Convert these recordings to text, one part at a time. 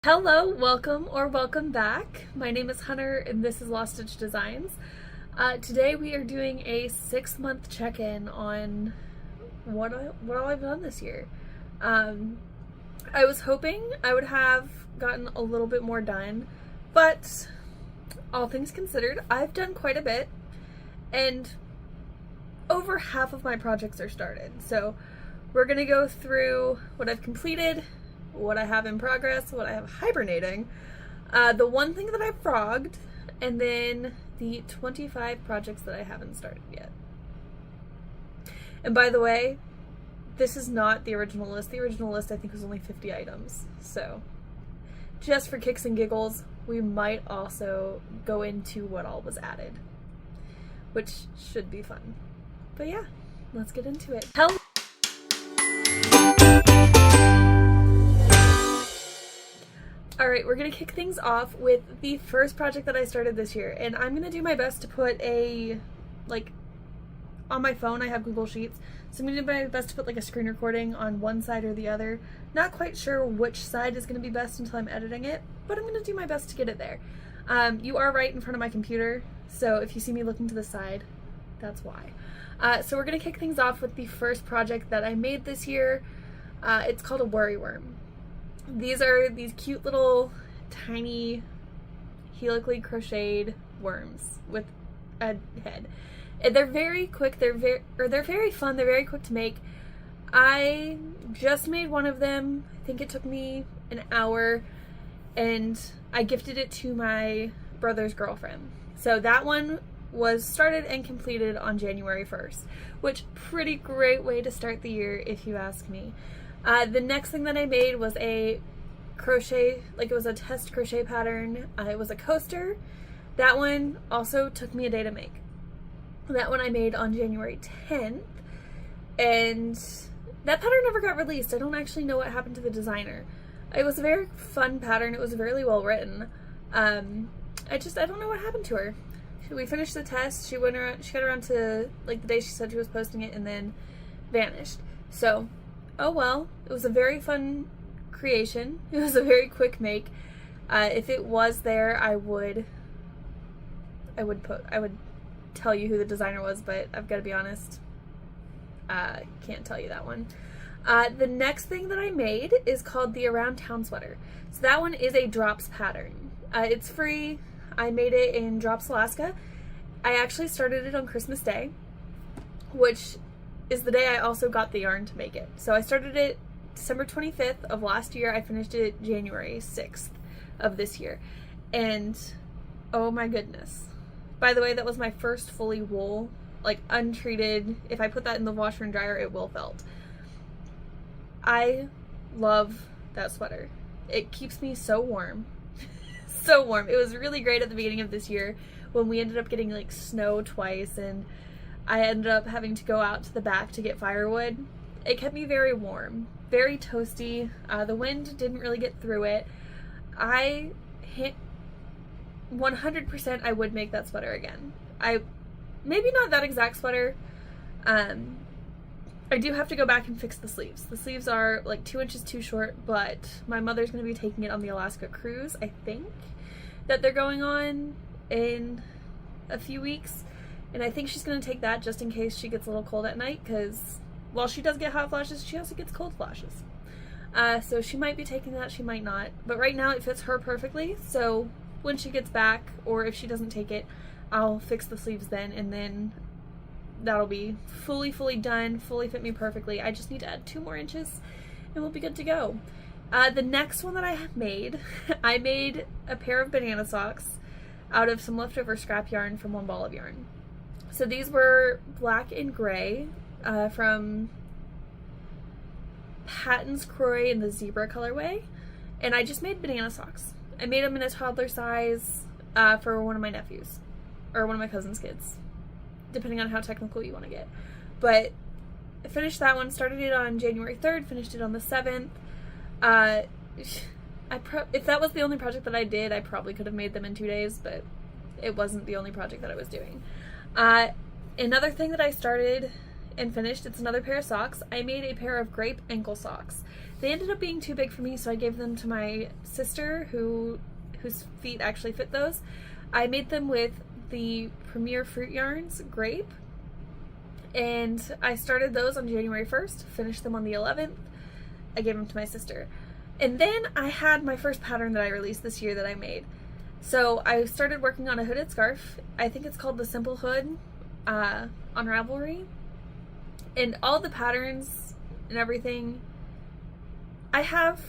Hello, welcome or welcome back. My name is Hunter and this is Lost Stitch Designs. Today we are doing a 6-month check-in on what all I've done this year. I was hoping I would have gotten a little bit more done, but all things considered, I've done quite a bit and over half of my projects are started. So we're gonna go through what I've completed, what I have in progress, what I have hibernating, the one thing that I frogged, and then the 25 projects that I haven't started yet. And by the way, this is not the original list. The original list I think was only 50 items. So just for kicks and giggles, we might also go into what all was added, which should be fun. But yeah, let's get into it. Alright, we're going to kick things off with the first project that I started this year, and I'm going to do my best to put on my phone I have Google Sheets, so I'm going to do my best to put a screen recording on one side or the other. Not quite sure which side is going to be best until I'm editing it, but I'm going to do my best to get it there. You are right in front of my computer, so if you see me looking to the side, that's why. So we're going to kick things off with the first project that I made this year. It's called a worry worm. These are these cute little tiny helically crocheted worms with a head. And they're very quick, they're very fun, they're very quick to make. I just made one of them. I think it took me an hour, and I gifted it to my brother's girlfriend. So that one was started and completed on January 1st, which pretty great way to start the year if you ask me. The next thing that I made was a crochet, it was a test crochet pattern. It was a coaster. That one also took me a day to make. That one I made on January 10th, and that pattern never got released. I don't actually know what happened to the designer. It was a very fun pattern. It was really well written. I don't know what happened to her. We finished the test. She got around to the day she said she was posting it and then vanished. So oh well, it was a very fun creation. It was a very quick make. If it was there, I would tell you who the designer was, but I've got to be honest, can't tell you that one. The next thing that I made is called the Around Town Sweater. So that one is a drops pattern. It's free. I made it in Drops, Alaska. I actually started it on Christmas Day, which is the day I also got the yarn to make it. So I started it December 25th of last year. I finished it January 6th of this year. And oh my goodness. By the way, that was my first fully wool, untreated. If I put that in the washer and dryer, it will felt. I love that sweater. It keeps me so warm. So warm. It was really great at the beginning of this year when we ended up getting snow twice, and I ended up having to go out to the back to get firewood. It kept me very warm, very toasty. The wind didn't really get through it. I hit 100% I would make that sweater again. Maybe not that exact sweater. I do have to go back and fix the sleeves. The sleeves are 2 inches too short, but my mother's going to be taking it on the Alaska cruise, I think, that they're going on in a few weeks. And I think she's going to take that just in case she gets a little cold at night, because while she does get hot flashes, she also gets cold flashes. So she might be taking that, she might not. But right now it fits her perfectly, so when she gets back, or if she doesn't take it, I'll fix the sleeves then, and then that'll be fully done, fully fit me perfectly. I just need to add 2 more inches and we'll be good to go. The next one that I have made, I made a pair of banana socks out of some leftover scrap yarn from one ball of yarn. So these were black and gray from Patton's Croy in the zebra colorway, and I just made banana socks. I made them in a toddler size for one of my nephews, or one of my cousin's kids, depending on how technical you want to get. But I finished that one, started it on January 3rd, finished it on the 7th. If that was the only project that I did, I probably could have made them in 2 days, but it wasn't the only project that I was doing. Another thing that I started and finished. It's another pair of socks. I made a pair of grape ankle socks. They ended up being too big for me, so I gave them to my sister whose feet actually fit those. I made them with the Premier Fruit Yarns grape, and I started those on January 1st, finished them on the 11th. I gave them to my sister. And then I had my first pattern that I released this year that I made. So I started working on a hooded scarf. I think it's called the Simple Hood on Ravelry. And all the patterns and everything, I have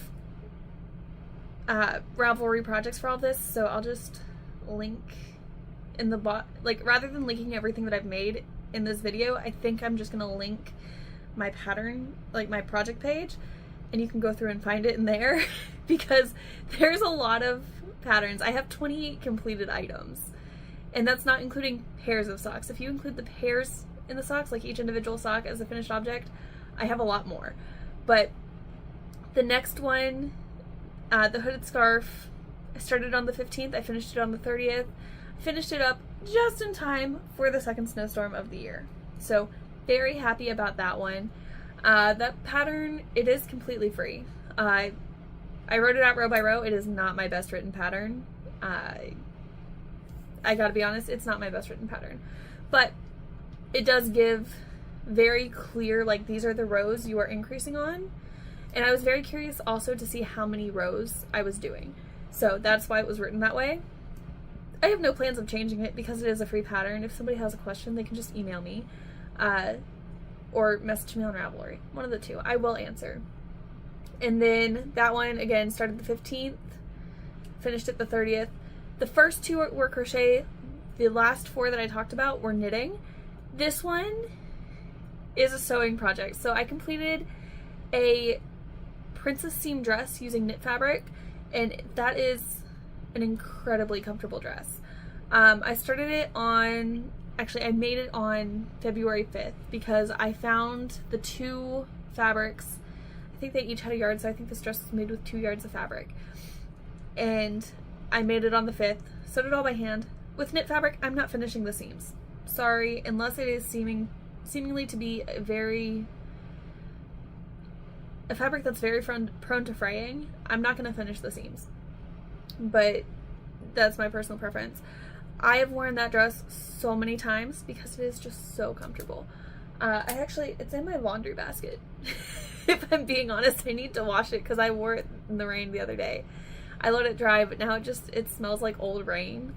Ravelry projects for all this, so I'll just link in the rather than linking everything that I've made in this video, I think I'm just gonna link my pattern, like my project page, and you can go through and find it in there because there's a lot of patterns. I have 28 completed items, and that's not including pairs of socks. If you include the pairs in the socks, like each individual sock as a finished object, I have a lot more. But the next one, the hooded scarf, I started on the 15th, I finished it on the 30th. I finished it up just in time for the second snowstorm of the year. So very happy about that one. That pattern, it is completely free. I wrote it out row by row. It is not my best written pattern. I gotta be honest, it's not my best written pattern. But it does give very clear, like, these are the rows you are increasing on. And I was very curious also to see how many rows I was doing. So that's why it was written that way. I have no plans of changing it because it is a free pattern. If somebody has a question, they can just email me or message me on Ravelry. One of the two. I will answer. And then that one, again, started the 15th, finished it the 30th. The first two were crochet. The last four that I talked about were knitting. This one is a sewing project. So I completed a princess seam dress using knit fabric, and that is an incredibly comfortable dress. I started it on, actually I made it on February 5th because I found the two fabrics. I think they each had a yard, so I think this dress was made with 2 yards of fabric. And I made it on the 5th, sewed it all by hand. With knit fabric, I'm not finishing the seams. Sorry, unless it is seemingly to be a fabric that's very prone to fraying, I'm not going to finish the seams. But that's my personal preference. I have worn that dress so many times because it is just so comfortable. It's in my laundry basket. If I'm being honest, I need to wash it because I wore it in the rain the other day. I let it dry, but now it smells like old rain,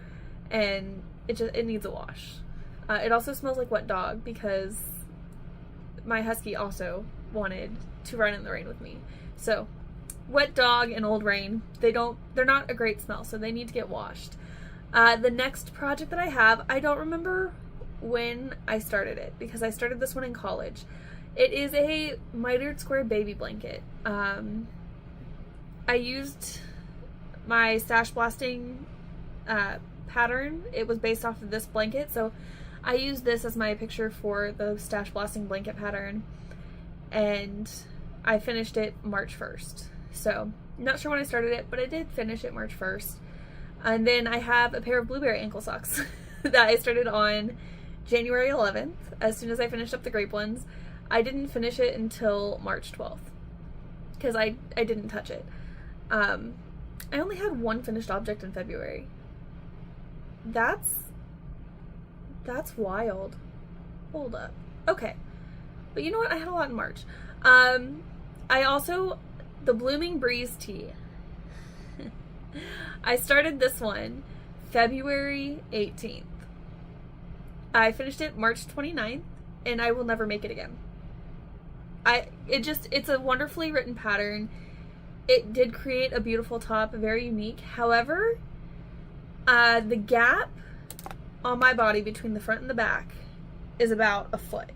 and it needs a wash. It also smells like wet dog because my husky also wanted to run in the rain with me. So wet dog and old rain, they're not a great smell, so they need to get washed. The next project that I have, I don't remember when I started it because I started this one in college. It is a mitered square baby blanket. I used my stash blasting pattern. It was based off of this blanket, so I used this as my picture for the stash blasting blanket pattern, and I finished it March 1st. So, not sure when I started it, but I did finish it March 1st. And then I have a pair of blueberry ankle socks that I started on January 11th, as soon as I finished up the grape ones. I didn't finish it until March 12th, because I didn't touch it. I only had one finished object in February. That's wild. Hold up. Okay. But you know what? I had a lot in March. I also, the Blooming Breeze tee. I started this one February 18th. I finished it March 29th, and I will never make it again. It's a wonderfully written pattern. It did create a beautiful top, very unique. However, the gap on my body between the front and the back is about a foot.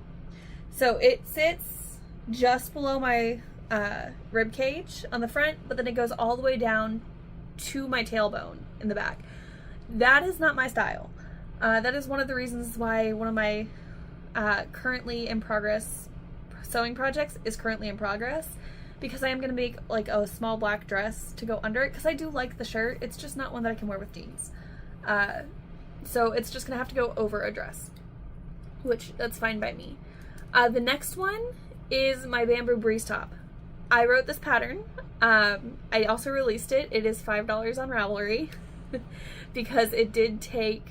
So it sits just below my rib cage on the front, but then it goes all the way down to my tailbone in the back. That is not my style. That is one of the reasons why one of my currently in progress sewing projects is currently in progress, because I am going to make like a small black dress to go under it, because I do like the shirt. It's just not one that I can wear with jeans. So it's just going to have to go over a dress, which that's fine by me. The next one is my bamboo breeze top. I wrote this pattern. I also released it. It is $5 on Ravelry because it did take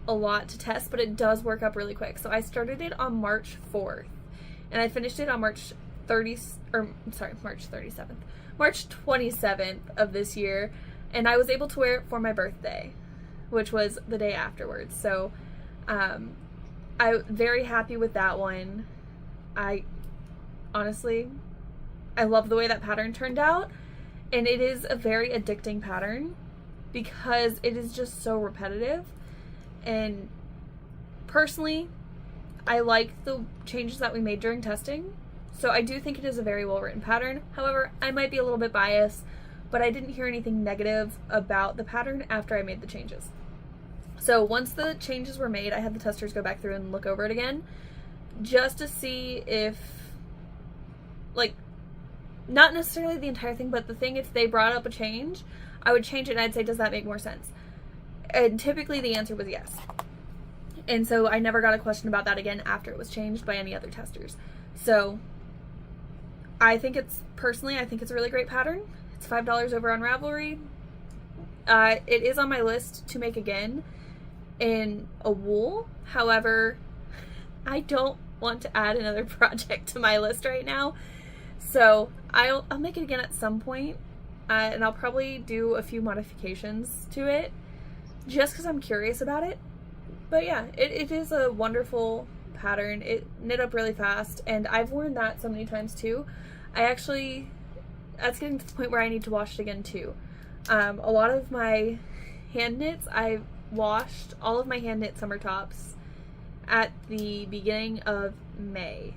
a lot to test, but it does work up really quick. So I started it on March 4th and I finished it on March 27th of this year, and I was able to wear it for my birthday, which was the day afterwards. So I'm very happy with that one. Honestly, I love the way that pattern turned out, and it is a very addicting pattern because it is just so repetitive. And personally, I like the changes that we made during testing, so I do think it is a very well written pattern. However, I might be a little bit biased, but I didn't hear anything negative about the pattern after I made the changes. So once the changes were made, I had the testers go back through and look over it again, just to see if, like, not necessarily the entire thing, but the thing, if they brought up a change, I would change it and I'd say, does that make more sense? And typically the answer was yes. And so I never got a question about that again after it was changed by any other testers. So I think it's a really great pattern. It's $5 over on Ravelry. It is on my list to make again in a wool. However, I don't want to add another project to my list right now. So I'll make it again at some point, and I'll probably do a few modifications to it just because I'm curious about it. But yeah, it is a wonderful pattern. It knit up really fast, and I've worn that so many times too. That's getting to the point where I need to wash it again too. A lot of my hand knits, I washed all of my hand knit summer tops at the beginning of May.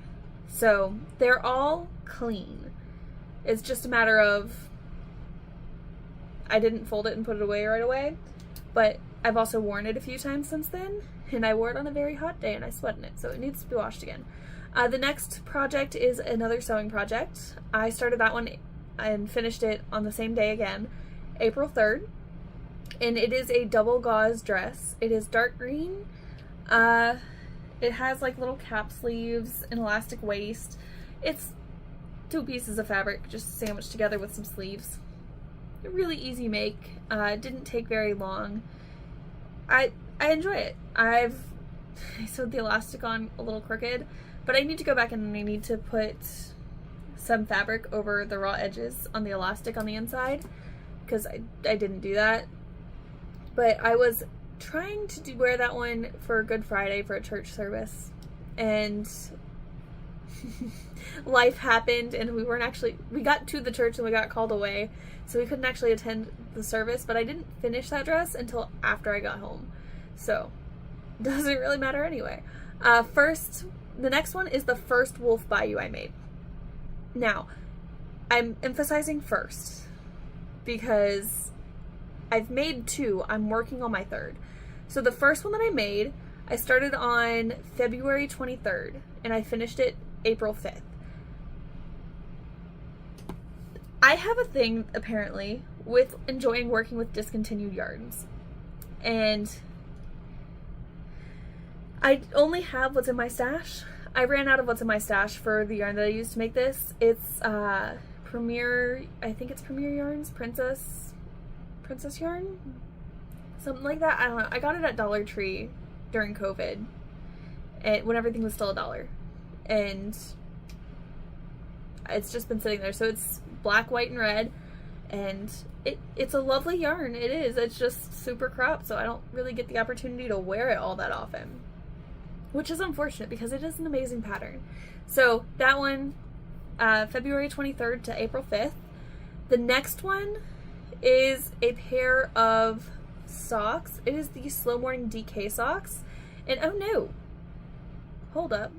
So they're all clean. It's just a matter of I didn't fold it and put it away right away, but I've also worn it a few times since then, and I wore it on a very hot day and I sweat in it, so it needs to be washed again. The next project is another sewing project. I started that one and finished it on the same day again, April 3rd, and it is a double gauze dress. It is dark green. It has like little cap sleeves, an elastic waist. It's 2 pieces of fabric just sandwiched together with some sleeves. A really easy make. It didn't take very long. I enjoy it. I sewed the elastic on a little crooked, but I need to go back and I need to put some fabric over the raw edges on the elastic on the inside because I didn't do that. But I was trying to wear that one for Good Friday for a church service, and life happened and we got to the church and we got called away, so we couldn't actually attend the service, but I didn't finish that dress until after I got home, so doesn't really matter anyway. The next one is the first Wolf Bayou I made. Now, I'm emphasizing first because I've made 2. I'm working on my 3rd. So the first one that I made, I started on February 23rd and I finished it April 5th. I have a thing, apparently, with enjoying working with discontinued yarns. And I only have what's in my stash. I ran out of what's in my stash for the yarn that I used to make this. It's Premier, I think it's Premier Yarns, Princess yarn? Something like that. I don't know. I got it at Dollar Tree during COVID, when everything was still $1. And it's just been sitting there. So it's black, white, and red. And it's a lovely yarn. It is. It's just super cropped, so I don't really get the opportunity to wear it all that often, which is unfortunate because it is an amazing pattern. So that one, February 23rd to April 5th. The next one is a pair of socks. It is the Slow Morning DK socks. And oh no, hold up.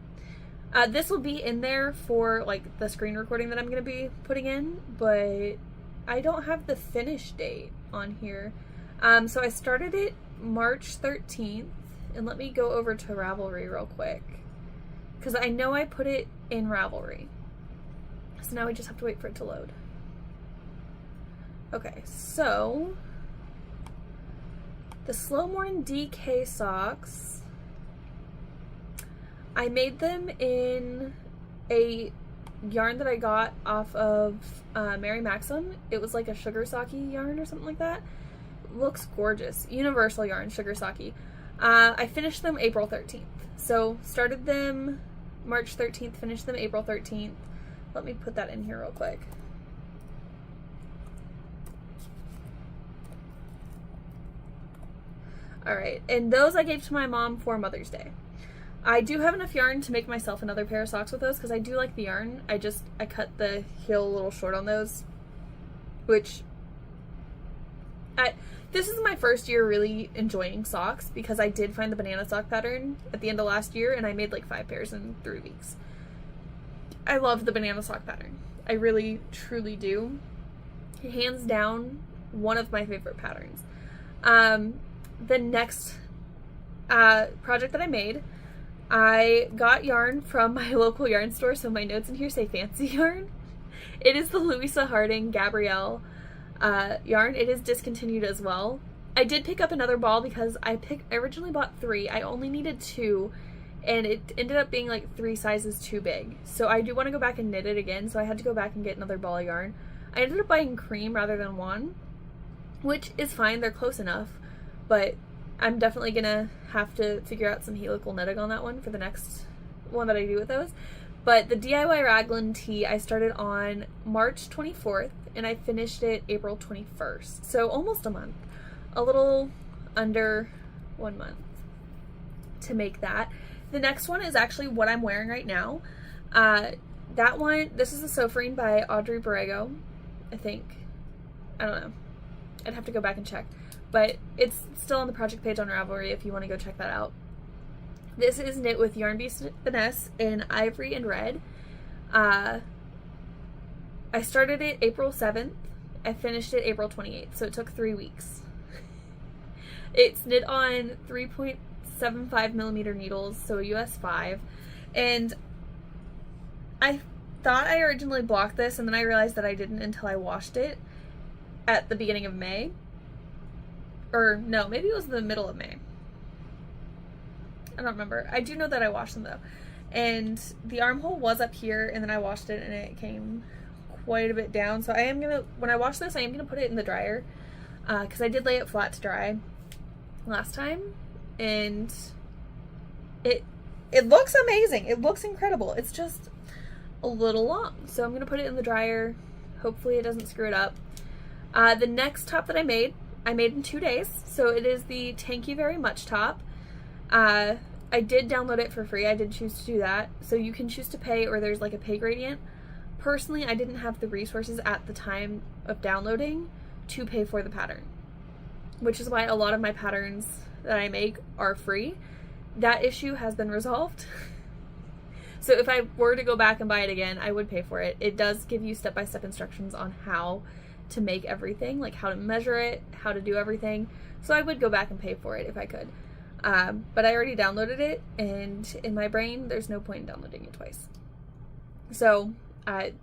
This will be in there for like the screen recording that I'm going to be putting in, but I don't have the finish date on here. So I started it March 13th, and let me go over to Ravelry real quick because I know I put it in Ravelry. So now we just have to wait for it to load. Okay, so the Slow Morning DK socks, I made them in a yarn that I got off of Mary Maxim. It was like a sugar sake yarn or something like that. Looks gorgeous. Universal yarn, sugar sake. I finished them April 13th. So started them March 13th, finished them April 13th. Let me put that in here real quick. Alright, and those I gave to my mom for Mother's Day. I do have enough yarn to make myself another pair of socks with those because I do like the yarn. I cut the heel a little short on those, which this is my first year really enjoying socks because I did find the banana sock pattern at the end of last year and I made like 5 pairs in 3 weeks. I love the banana sock pattern. I really, truly do. Hands down, one of my favorite patterns. The next project that I made, I got yarn from my local yarn store, so my notes in here say fancy yarn. It is the Louisa Harding Gabrielle yarn. It is discontinued as well. I did pick up another ball because I originally bought 3. I only needed 2, and it ended up being like 3 sizes too big. So I do want to go back and knit it again, so I had to go back and get another ball of yarn. I ended up buying cream rather than 1, which is fine. They're close enough, but I'm definitely gonna have to figure out some helical knitting on that one for the next one that I do with those. But the DIY raglan tee I started on March 24th and I finished it April 21st. So almost a month. A little under 1 month to make that. The next one is actually what I'm wearing right now. That one, this is a Sofrine by Audrey Borrego, I think. I don't know. I'd have to go back and check. But it's still on the project page on Ravelry if you want to go check that out. This is knit with Yarn Beast Finesse in ivory and red. I started it April 7th. I finished it April 28th, so it took 3 weeks. It's knit on 3.75 millimeter needles, so a US 5. And I thought I originally blocked this, and then I realized that I didn't until I washed it at the beginning of May. Or no, maybe it was the middle of May. I don't remember. I do know that I washed them though. And the armhole was up here, and then I washed it and it came quite a bit down. So I am gonna, when I wash this, I am gonna put it in the dryer because I did lay it flat to dry last time, and it looks amazing. It looks incredible. It's just a little long. So I'm gonna put it in the dryer. Hopefully it doesn't screw it up. The next top that I made in 2 days. So it is the Thank You Very Much top. I did download it for free. I did choose to do that. So you can choose to pay, or there's like a pay gradient. Personally, I didn't have the resources at the time of downloading to pay for the pattern, which is why a lot of my patterns that I make are free. That issue has been resolved. So if I were to go back and buy it again, I would pay for it. It does give you step-by-step instructions on how to make everything, like how to measure it, how to do everything. So I would go back and pay for it if I could. But I already downloaded it, and in my brain, there's no point in downloading it twice. So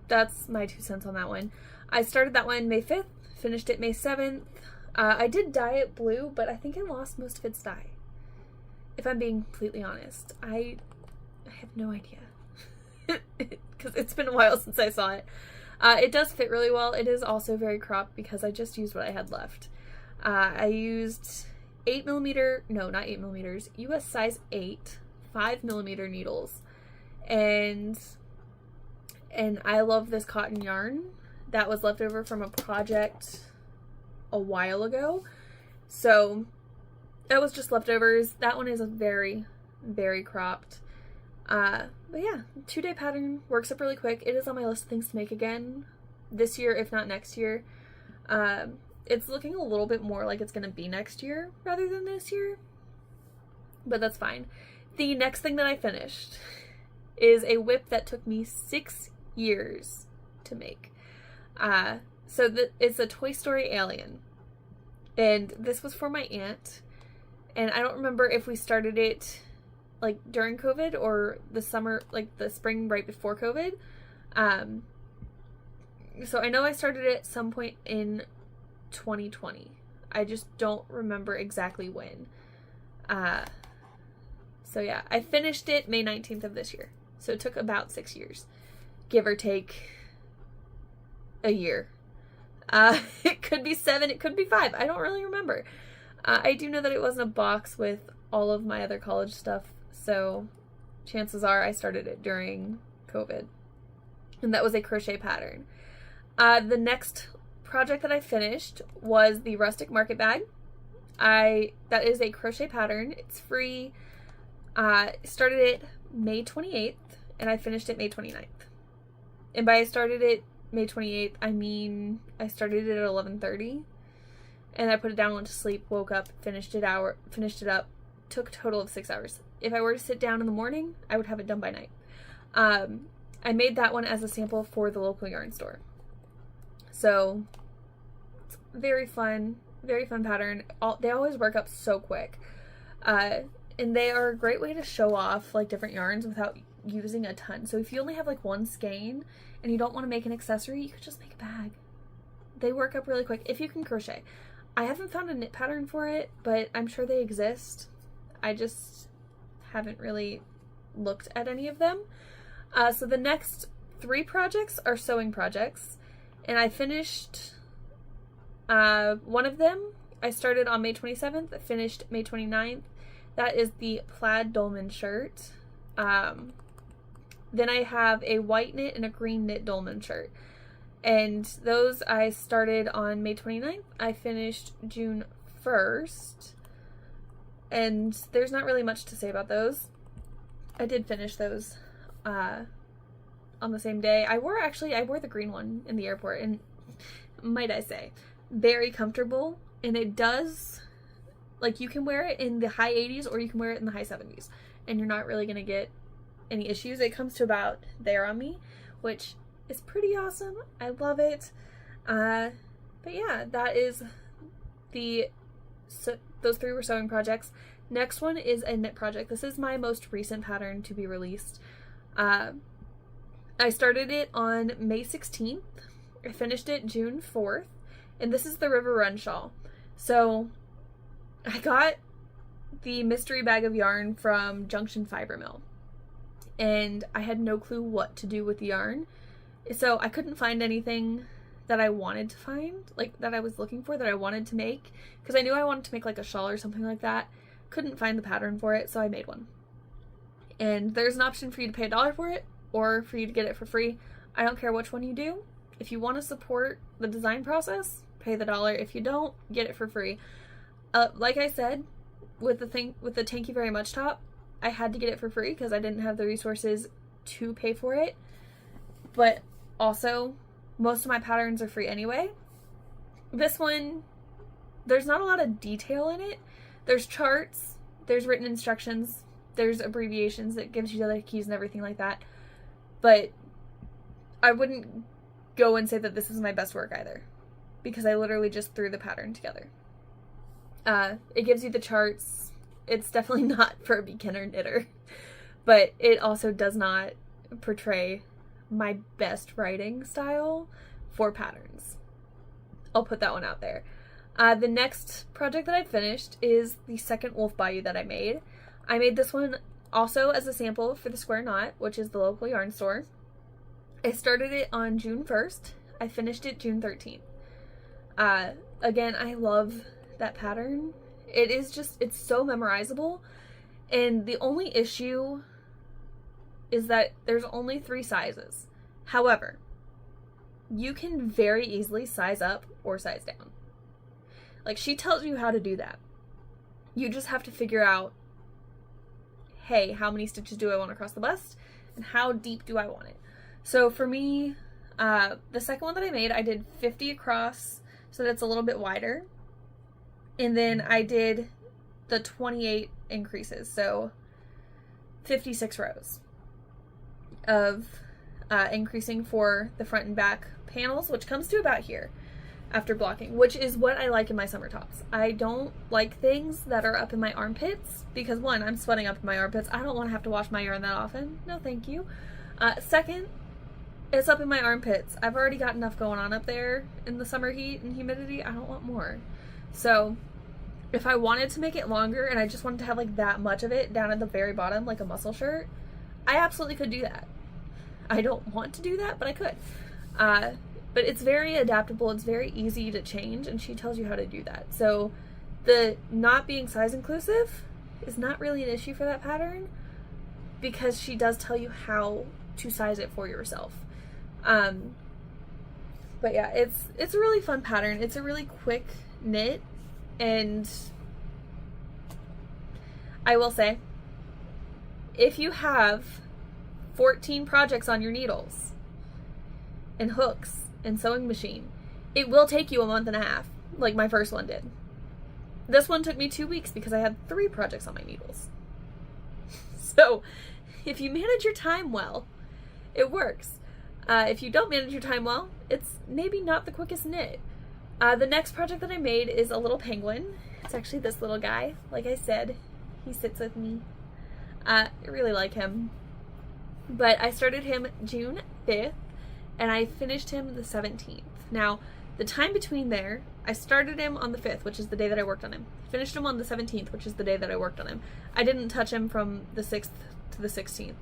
that's my 2 cents on that one. I started that one May 5th, finished it May 7th. I did dye it blue, but I think I lost most of its dye. If I'm being completely honest, I have no idea. Because it's been a while since I saw it. It does fit really well. It is also very cropped because I just used what I had left. I used 8mm, US size 8, 5mm needles. And I love this cotton yarn that was left over from a project a while ago. So that was just leftovers. That one is a very, very cropped. But yeah, 2-day pattern works up really quick. It is on my list of things to make again this year, if not next year. It's looking a little bit more like it's going to be next year rather than this year, but that's fine. The next thing that I finished is a whip that took me 6 years to make. So it's a Toy Story alien, and this was for my aunt, and I don't remember if we started it like during COVID or the summer, like the spring right before COVID. So I know I started it at some point in 2020. I just don't remember exactly when. So yeah, I finished it May 19th of this year. So it took about 6 years, give or take a year. It could be 7, it could be 5. I don't really remember. I do know that it wasn't a box with all of my other college stuff, so chances are I started it during COVID. And that was a crochet pattern. The next project that I finished was the rustic market bag. That is a crochet pattern. It's free. Started it May 28th and I finished it May 29th. And by I started it May 28th, I mean I started it at 11:30 and I put it down, went to sleep, woke up, finished it up. Took a total of 6 hours. If I were to sit down in the morning, I would have it done by night. I made that one as a sample for the local yarn store. So it's very fun pattern. They always work up so quick. And they are a great way to show off like different yarns without using a ton. So if you only have like one skein and you don't want to make an accessory, you could just make a bag. They work up really quick if you can crochet. I haven't found a knit pattern for it, but I'm sure they exist. I just haven't really looked at any of them. So the next 3 projects are sewing projects, and I finished one of them. I started on May 27th, finished May 29th. That is the plaid dolman shirt. Then I have a white knit and a green knit dolman shirt. And those I started on May 29th. I finished June 1st. And there's not really much to say about those. I did finish those on the same day. I wore the green one in the airport, and might I say, very comfortable. And it does, like, you can wear it in the high 80s or you can wear it in the high 70s. And you're not really going to get any issues. It comes to about there on me, which is pretty awesome. I love it. But yeah, that is those 3 were sewing projects. Next one is a knit project. This is my most recent pattern to be released. I started it on May 16th. I finished it June 4th. And this is the River Run shawl. So I got the mystery bag of yarn from Junction Fiber Mill. And I had no clue what to do with the yarn. So I couldn't find anything that I wanted to find, like that I was looking for, that I wanted to make. Because I knew I wanted to make like a shawl or something like that. Couldn't find the pattern for it, so I made one. And there's an option for you to pay $1 for it, or for you to get it for free. I don't care which one you do. If you want to support the design process, pay the $1. If you don't, get it for free. Like I said, with the thank you very much top, I had to get it for free because I didn't have the resources to pay for it. But also, most of my patterns are free anyway. This one, there's not a lot of detail in it. There's charts, there's written instructions, there's abbreviations that gives you the keys and everything like that. But I wouldn't go and say that this is my best work either, because I literally just threw the pattern together. It gives you the charts. It's definitely not for a beginner knitter, but it also does not portray my best writing style for patterns. I'll put that one out there. The next project that I finished is the second Wolf Bayou that I made. I made this one also as a sample for the Square Knot, which is the local yarn store. I started it on June 1st. I finished it June 13th. Again, I love that pattern. It's so memorizable. And the only issue is that there's only 3 sizes. However, you can very easily size up or size down. Like, she tells you how to do that. You just have to figure out, hey, how many stitches do I want across the bust? And how deep do I want it? So for me, the second one that I made, I did 50 across so that it's a little bit wider. And then I did the 28 increases, so 56 rows of increasing for the front and back panels, which comes to about here after blocking, which is what I like in my summer tops. I don't like things that are up in my armpits because, one, I'm sweating up in my armpits. I don't want to have to wash my yarn that often. No, thank you. Second, it's up in my armpits. I've already got enough going on up there in the summer heat and humidity. I don't want more. So If I wanted to make it longer and I just wanted to have like that much of it down at the very bottom, like a muscle shirt, I absolutely could do that. I don't want to do that, but I could. But it's very adaptable, it's very easy to change, and she tells you how to do that. So the not being size inclusive is not really an issue for that pattern, because she does tell you how to size it for yourself. But yeah, it's a really fun pattern. It's a really quick knit, and I will say, if you have 14 projects on your needles and hooks and sewing machine, it will take you a month and a half, like my first one did. This one took me 2 weeks because I had 3 projects on my needles. So if you manage your time well, it works. If you don't manage your time well, it's maybe not the quickest knit. The next project that I made is a little penguin. It's actually this little guy. Like I said, he sits with me. I really like him. But I started him June 5th, and I finished him the 17th. Now, the time between there, I started him on the 5th, which is the day that I worked on him. Finished him on the 17th, which is the day that I worked on him. I didn't touch him from the 6th to the 16th.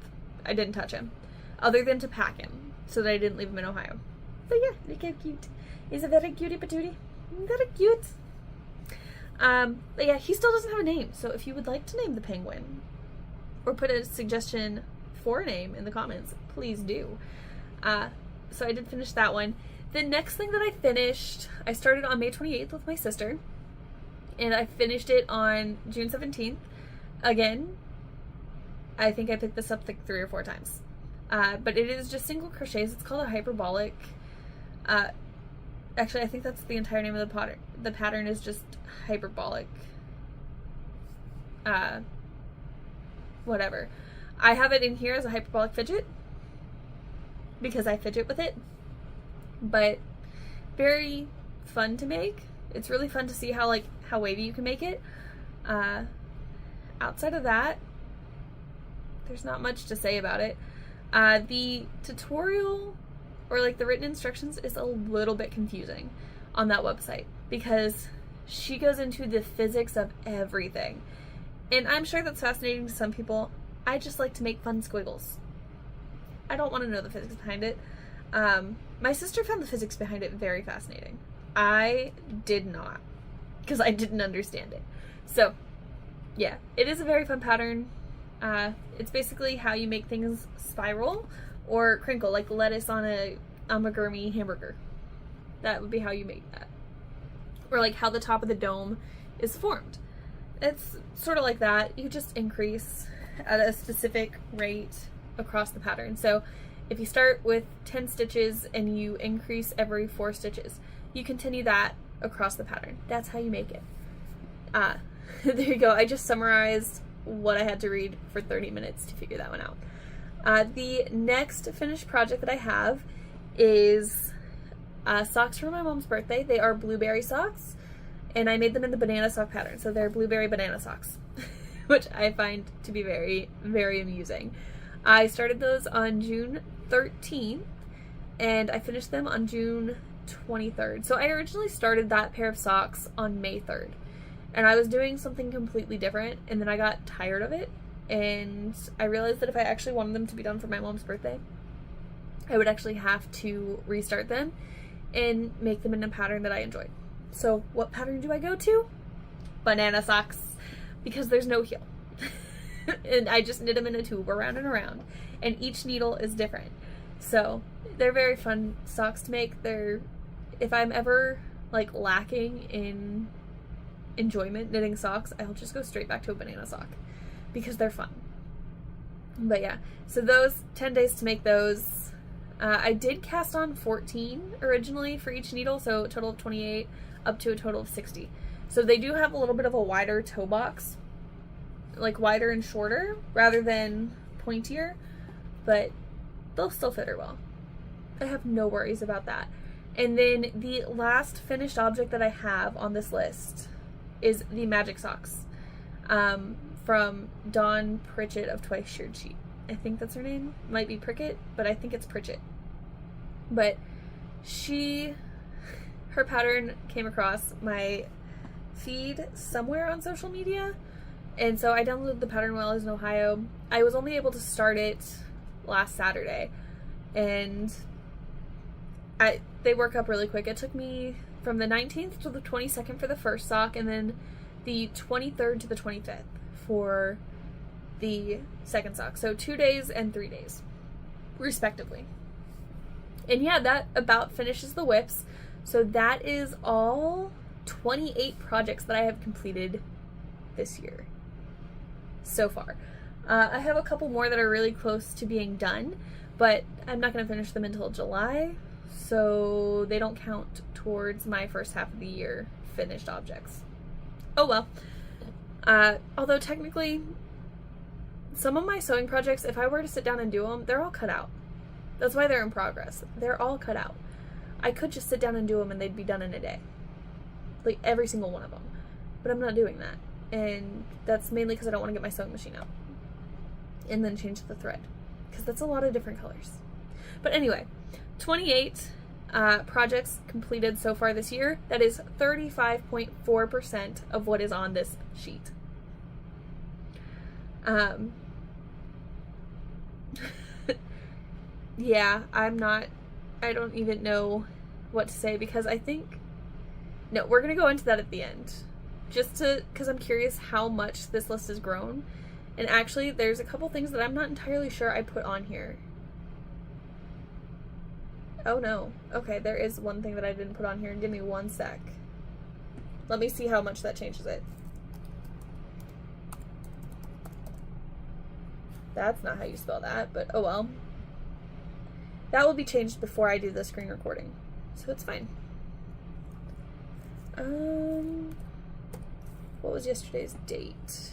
I didn't touch him, other than to pack him, so that I didn't leave him in Ohio. But yeah, look how cute. He's a very cutie patootie. Very cute. But yeah, he still doesn't have a name, so if you would like to name the penguin, or put a suggestion for a name in the comments, please do. So I did finish that one. The next thing that I finished, I started on May 28th with my sister, and I finished it on June 17th. Again, I think I picked this up like 3 or 4 times. But it is just single crochets. It's called a hyperbolic. Actually, I think that's the entire name of the pattern. The pattern is just hyperbolic. Whatever. I have it in here as a hyperbolic fidget because I fidget with it. But very fun to make. It's really fun to see how wavy you can make it. Outside of that, there's not much to say about it. The tutorial, or like the written instructions, is a little bit confusing on that website because she goes into the physics of everything. And I'm sure that's fascinating to some people. I just like to make fun squiggles. I don't want to know the physics behind it. My sister found the physics behind it very fascinating. I did not, because I didn't understand it. So yeah, it is a very fun pattern. It's basically how you make things spiral or crinkle, like lettuce on a amigurumi hamburger. That would be how you make that. Or like how the top of the dome is formed. It's sort of like that. You just increase at a specific rate across the pattern. So if you start with 10 stitches and you increase every 4 stitches, you continue that across the pattern. That's how you make it. There you go. I just summarized what I had to read for 30 minutes to figure that one out. The next finished project that I have is socks for my mom's birthday. They are blueberry socks, and I made them in the banana sock pattern. So they're blueberry banana socks, which I find to be very, very amusing. I started those on June 13th, and I finished them on June 23rd. So I originally started that pair of socks on May 3rd. And I was doing something completely different, and then I got tired of it, and I realized that if I actually wanted them to be done for my mom's birthday, I would actually have to restart them and make them in a pattern that I enjoyed. So what pattern do I go to? Banana socks, because there's no heel. And I just knit them in a tube around and around, and each needle is different. So they're very fun socks to make. If I'm ever like lacking in enjoyment knitting socks, I'll just go straight back to a banana sock because they're fun. But yeah, so those 10 days to make those. I did cast on 14 originally for each needle, so a total of 28 up to a total of 60. So they do have a little bit of a wider toe box, like wider and shorter rather than pointier, but they'll still fit her well. I have no worries about that. And then the last finished object that I have on this list is the magic socks from Dawn Pritchett of Twice Sheared Sheep. I think that's her name. Might be Prickett, but I think it's Pritchett. But her pattern came across my feed somewhere on social media. And so I downloaded the pattern while I was in Ohio. I was only able to start it last Saturday, and they work up really quick. It took me from the 19th to the 22nd for the first sock, and then the 23rd to the 25th for the second sock. So 2 days and 3 days, respectively. And yeah, that about finishes the whips. So that is all 28 projects that I have completed this year so far. I have a couple more that are really close to being done, but I'm not going to finish them until July, so they don't count towards my first half of the year finished objects. Oh well. Although technically, some of my sewing projects, if I were to sit down and do them, they're all cut out. That's why they're in progress. They're all cut out. I could just sit down and do them and they'd be done in a day. Like every single one of them. But I'm not doing that. And that's mainly because I don't want to get my sewing machine out and then change the thread, because that's a lot of different colors. But anyway, 28 projects completed so far this year. That is 35.4% of what is on this sheet. Yeah, I don't even know what to say, because I think, no, we're going to go into that at the end. Just because I'm curious how much this list has grown. And actually, there's a couple things that I'm not entirely sure I put on here. Oh no. Okay, there is one thing that I didn't put on here. Give me one sec. Let me see how much that changes it. That's not how you spell that, but oh well. That will be changed before I do the screen recording, so it's fine. What was yesterday's date?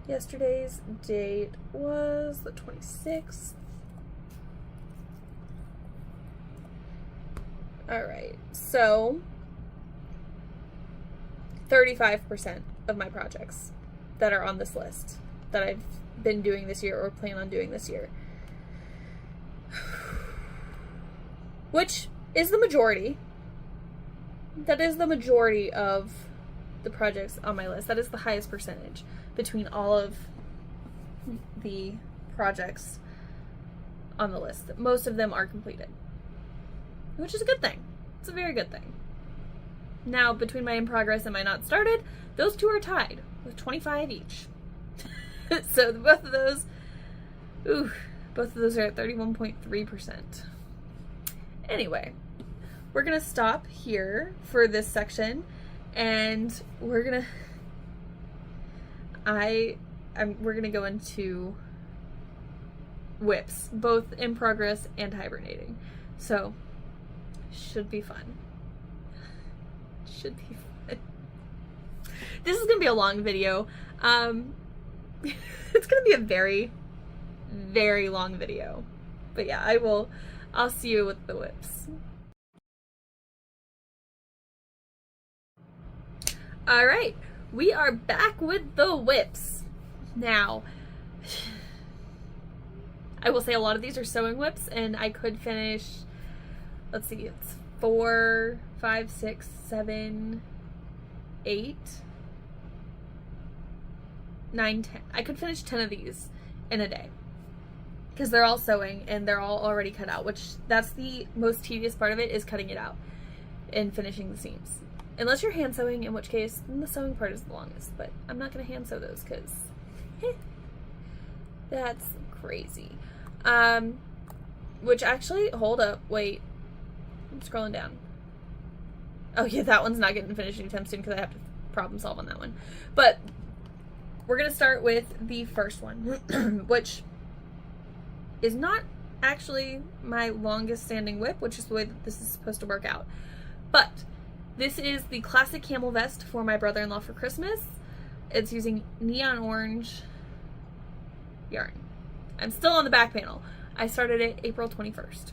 Yesterday's date was the 26th. Alright, so 35% of my projects that are on this list that I've been doing this year or plan on doing this year, which is the majority. That is the majority of the projects on my list. That is the highest percentage between all of the projects on the list. Most of them are completed, which is a good thing. It's a very good thing. Now, between my in progress and my not started, those two are tied with 25 each. So both of those are at 31.3%. Anyway, we're gonna stop here for this section, and we're gonna go into whips, both in progress and hibernating. So should be fun. Should be fun. This is gonna be a long video. It's gonna be a very, very long video. But yeah, I'll see you with the whips. Alright, we are back with the whips. Now, I will say a lot of these are sewing whips, and I could finish, let's see, it's 4, 5, 6, 7, 8, 9, 10. I could finish 10 of these in a day, because they're all sewing and they're all already cut out, which that's the most tedious part of it, is cutting it out and finishing the seams. Unless you're hand sewing, in which case then the sewing part is the longest, but I'm not going to hand sew those because that's crazy. Which actually, hold up, wait, I'm scrolling down. Oh yeah, that one's not getting finished anytime soon because I have to problem solve on that one. But we're going to start with the first one, which is not actually my longest standing whip, which is the way that this is supposed to work out. But this is the classic camel vest for my brother-in-law for Christmas. It's using neon orange yarn. I'm still on the back panel. I started it April 21st.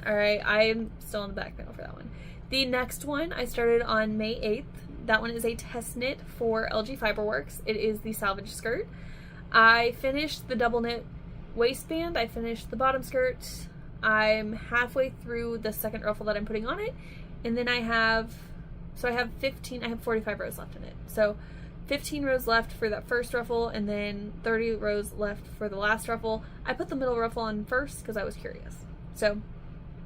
Alright, I'm still on the back panel for that one. The next one I started on May 8th. That one is a test knit for LG Fiberworks. It is the salvage skirt. I finished the double knit waistband. I finished the bottom skirt. I'm halfway through the second ruffle that I'm putting on it. And then I have So I have 45 rows left in it. So 15 rows left for that first ruffle, and then 30 rows left for the last ruffle. I put the middle ruffle on first because I was curious. So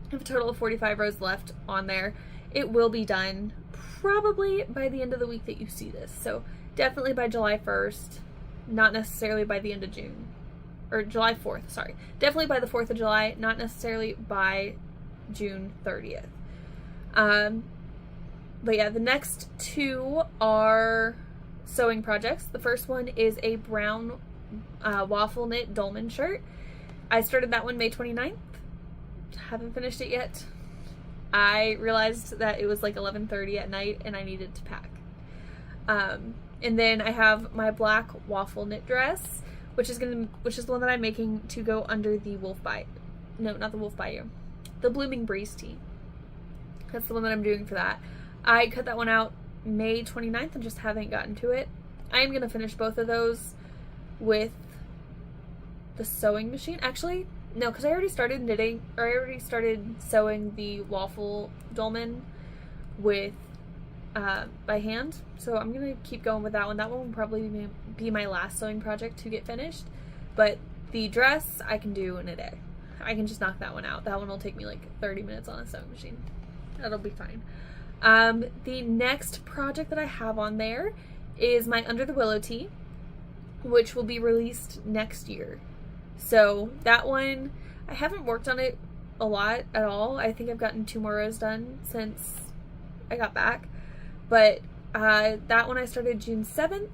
I have a total of 45 rows left on there. It will be done probably by the end of the week that you see this. So definitely by July 1st, not necessarily by the end of June. Or July 4th, sorry. Definitely by the 4th of July, not necessarily by June 30th. But yeah, the next two are sewing projects. The first one is a brown waffle knit dolman shirt. I started that one May 29th. Haven't finished it yet. I realized that it was like 11:30 at night and I needed to pack. And then I have my black waffle knit dress, which is the one that I'm making to go under the the Blooming Breeze tee. That's the one that I'm doing for that. I cut that one out May 29th and just haven't gotten to it. I am going to finish both of those with the sewing machine. Actually, no, because I already started sewing the waffle dolman with by hand. So I'm going to keep going with that one. That one will probably be my last sewing project to get finished. But the dress I can do in a day. I can just knock that one out. That one will take me like 30 minutes on a sewing machine. That'll be fine. The next project that I have on there is my Under the Willow tee, which will be released next year. So that one, I haven't worked on it a lot at all. I think I've gotten 2 more rows done since I got back. But that one I started June 7th.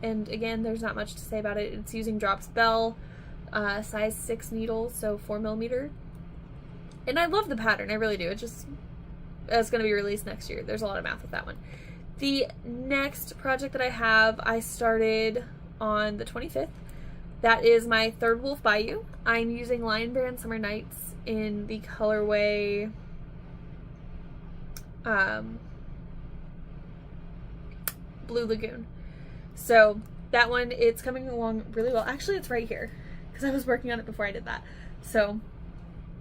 And again, there's not much to say about it. It's using Drops Bell, size 6 needles, so 4mm. And I love the pattern, I really do. It's going to be released next year. There's a lot of math with that one. The next project that I have, I started on the 25th. That is my third Wolf Bayou. I'm using Lion Brand Summer Nights in the colorway Blue Lagoon. So that one, it's coming along really well. Actually, it's right here because I was working on it before I did that. So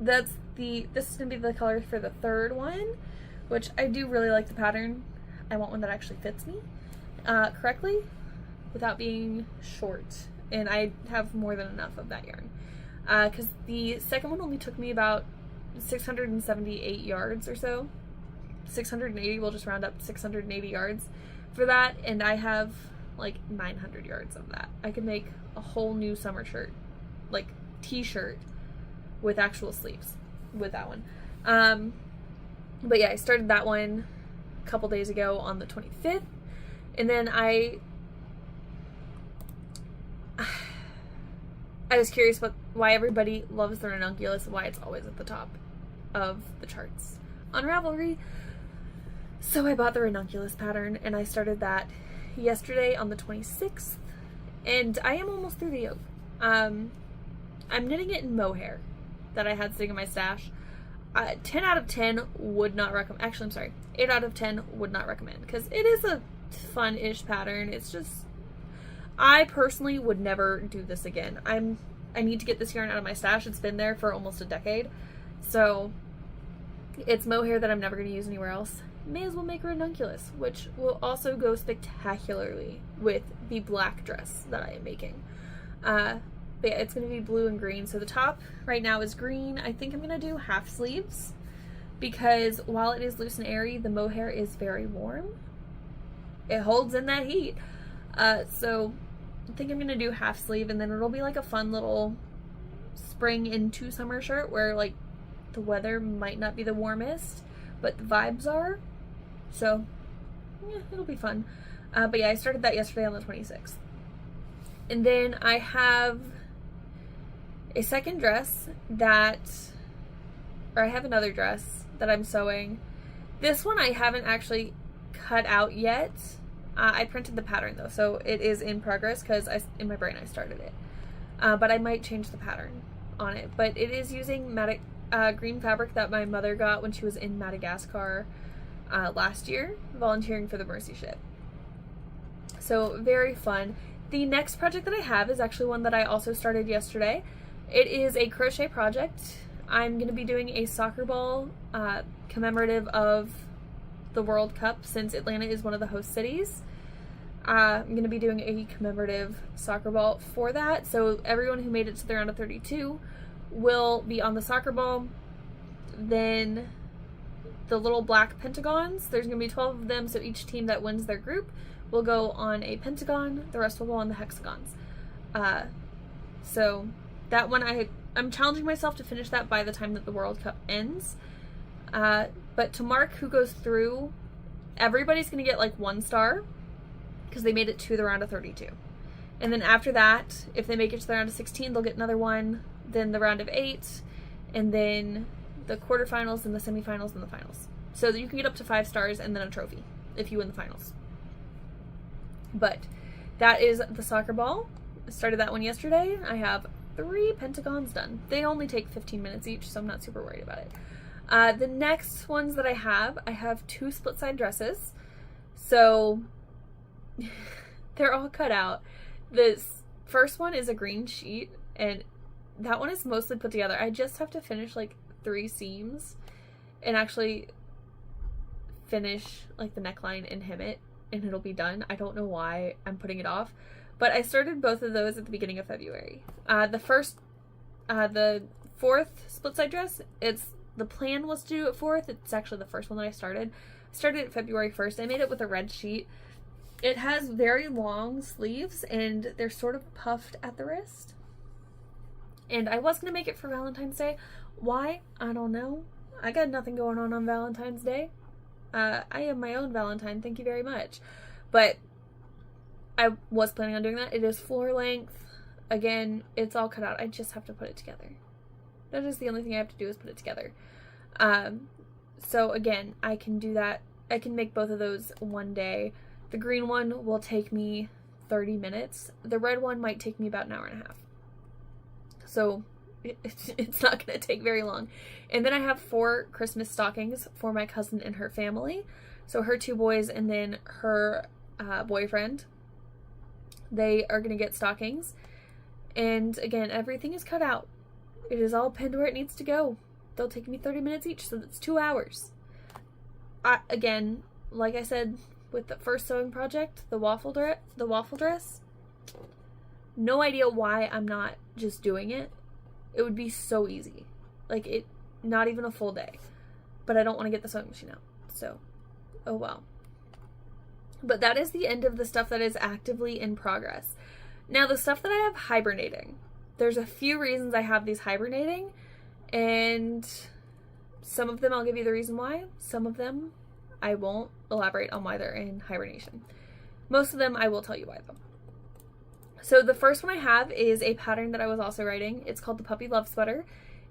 this is going to be the color for the third one, which I do really like the pattern. I want one that actually fits me correctly without being short. And I have more than enough of that yarn. Because the second one only took me about 678 yards or so. 680, we'll just round up 680 yards for that. And I have like 900 yards of that. I could make a whole new summer shirt, like t-shirt with actual sleeves with that one. But yeah, I started that one a couple days ago on the 25th. And then I was curious about why everybody loves the ranunculus and why it's always at the top of the charts on Ravelry. So I bought the ranunculus pattern and I started that yesterday on the 26th. And I am almost through the yoke. I'm knitting it in mohair that I had sitting in my stash. 10 out of 10 would not recommend. Actually, I'm sorry. 8 out of 10 would not recommend because it is a fun-ish pattern. It's just, I personally would never do this again. I need to get this yarn out of my stash. It's been there for almost a decade. So it's mohair that I'm never going to use anywhere else. May as well make a ranunculus, which will also go spectacularly with the black dress that I am making. But yeah, it's going to be blue and green. So the top right now is green. I think I'm going to do half sleeves because while it is loose and airy, the mohair is very warm. It holds in that heat. So I think I'm going to do half sleeve, and then it'll be like a fun little spring into summer shirt where like the weather might not be the warmest, but the vibes are. So yeah, it'll be fun. But yeah, I started that yesterday on the 26th. And then I have a second dress I have another dress that I'm sewing. This one I haven't actually cut out yet. I printed the pattern though, so it is in progress because in my brain I started it. But I might change the pattern on it. But it is using green fabric that my mother got when she was in Madagascar last year, volunteering for the Mercy Ship. So very fun. The next project that I have is actually one that I also started yesterday. It is a crochet project. I'm going to be doing a soccer ball commemorative of the World Cup, since Atlanta is one of the host cities. I'm going to be doing a commemorative soccer ball for that. So everyone who made it to the round of 32 will be on the soccer ball. Then the little black pentagons, there's going to be 12 of them, so each team that wins their group will go on a pentagon, the rest will go on the hexagons. So that one, I'm challenging myself to finish that by the time that the World Cup ends. But to mark who goes through, everybody's going to get like 1 star because they made it to the round of 32. And then after that, if they make it to the round of 16, they'll get another one, then the round of 8, and then the quarterfinals and the semifinals and the finals. So you can get up to 5 stars and then a trophy if you win the finals. But that is the soccer ball. I started that one yesterday. I have 3 pentagons done. They only take 15 minutes each, so I'm not super worried about it. The next ones that I have 2 split side dresses. So they're all cut out. This first one is a green sheet, and that one is mostly put together. I just have to finish like 3 seams and actually finish like the neckline and hem it, and it'll be done. I don't know why I'm putting it off, but I started both of those at the beginning of February. The 4th split side dress, the plan was to do it 4th. It's actually the first one that I started. It February 1st. I made it with a red sheet. It has very long sleeves and they're sort of puffed at the wrist. And I was going to make it for Valentine's Day. Why? I don't know. I got nothing going on Valentine's Day. I am my own Valentine. Thank you very much. But I was planning on doing that. It is floor length. Again, it's all cut out. I just have to put it together. That is the only thing I have to do is put it together. So again, I can do that. I can make both of those one day. The green one will take me 30 minutes. The red one might take me about an hour and a half. So it's not going to take very long. And then I have 4 Christmas stockings for my cousin and her family. So her 2 boys and then her boyfriend. They are going to get stockings. And again, everything is cut out. It is all pinned where it needs to go. They'll take me 30 minutes each, so that's 2 hours. Again, like I said with the first sewing project, the waffle dress, no idea why I'm not just doing it. It would be so easy. Like, not even a full day. But I don't want to get the sewing machine out. So, oh well. But that is the end of the stuff that is actively in progress. Now, the stuff that I have hibernating. There's a few reasons I have these hibernating. And some of them I'll give you the reason why. Some of them I won't elaborate on why they're in hibernation. Most of them I will tell you why though. So the first one I have is a pattern that I was also writing. It's called the Puppy Love Sweater.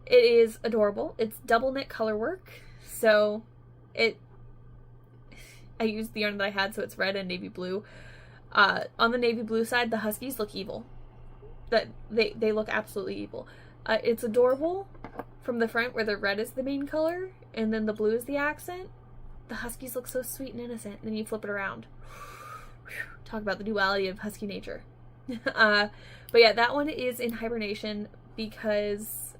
It is adorable. It's double knit color work. So I used the yarn that I had, so it's red and navy blue. On the navy blue side, the huskies look evil. They look absolutely evil. It's adorable from the front where the red is the main color and then the blue is the accent. The huskies look so sweet and innocent. And then you flip it around. Talk about the duality of husky nature. But yeah, that one is in hibernation because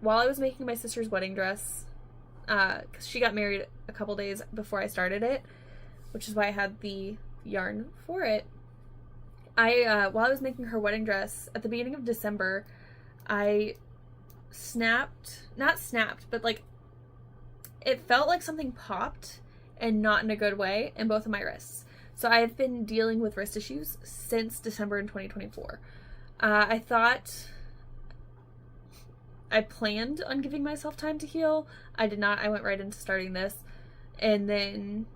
while I was making my sister's wedding dress, because she got married a couple days before I started it, which is why I had the yarn for it. While I was making her wedding dress at the beginning of December, I not snapped, but like it felt like something popped and not in a good way in both of my wrists. So I've been dealing with wrist issues since December in 2024. I thought I planned on giving myself time to heal. I did not. I went right into starting this. And then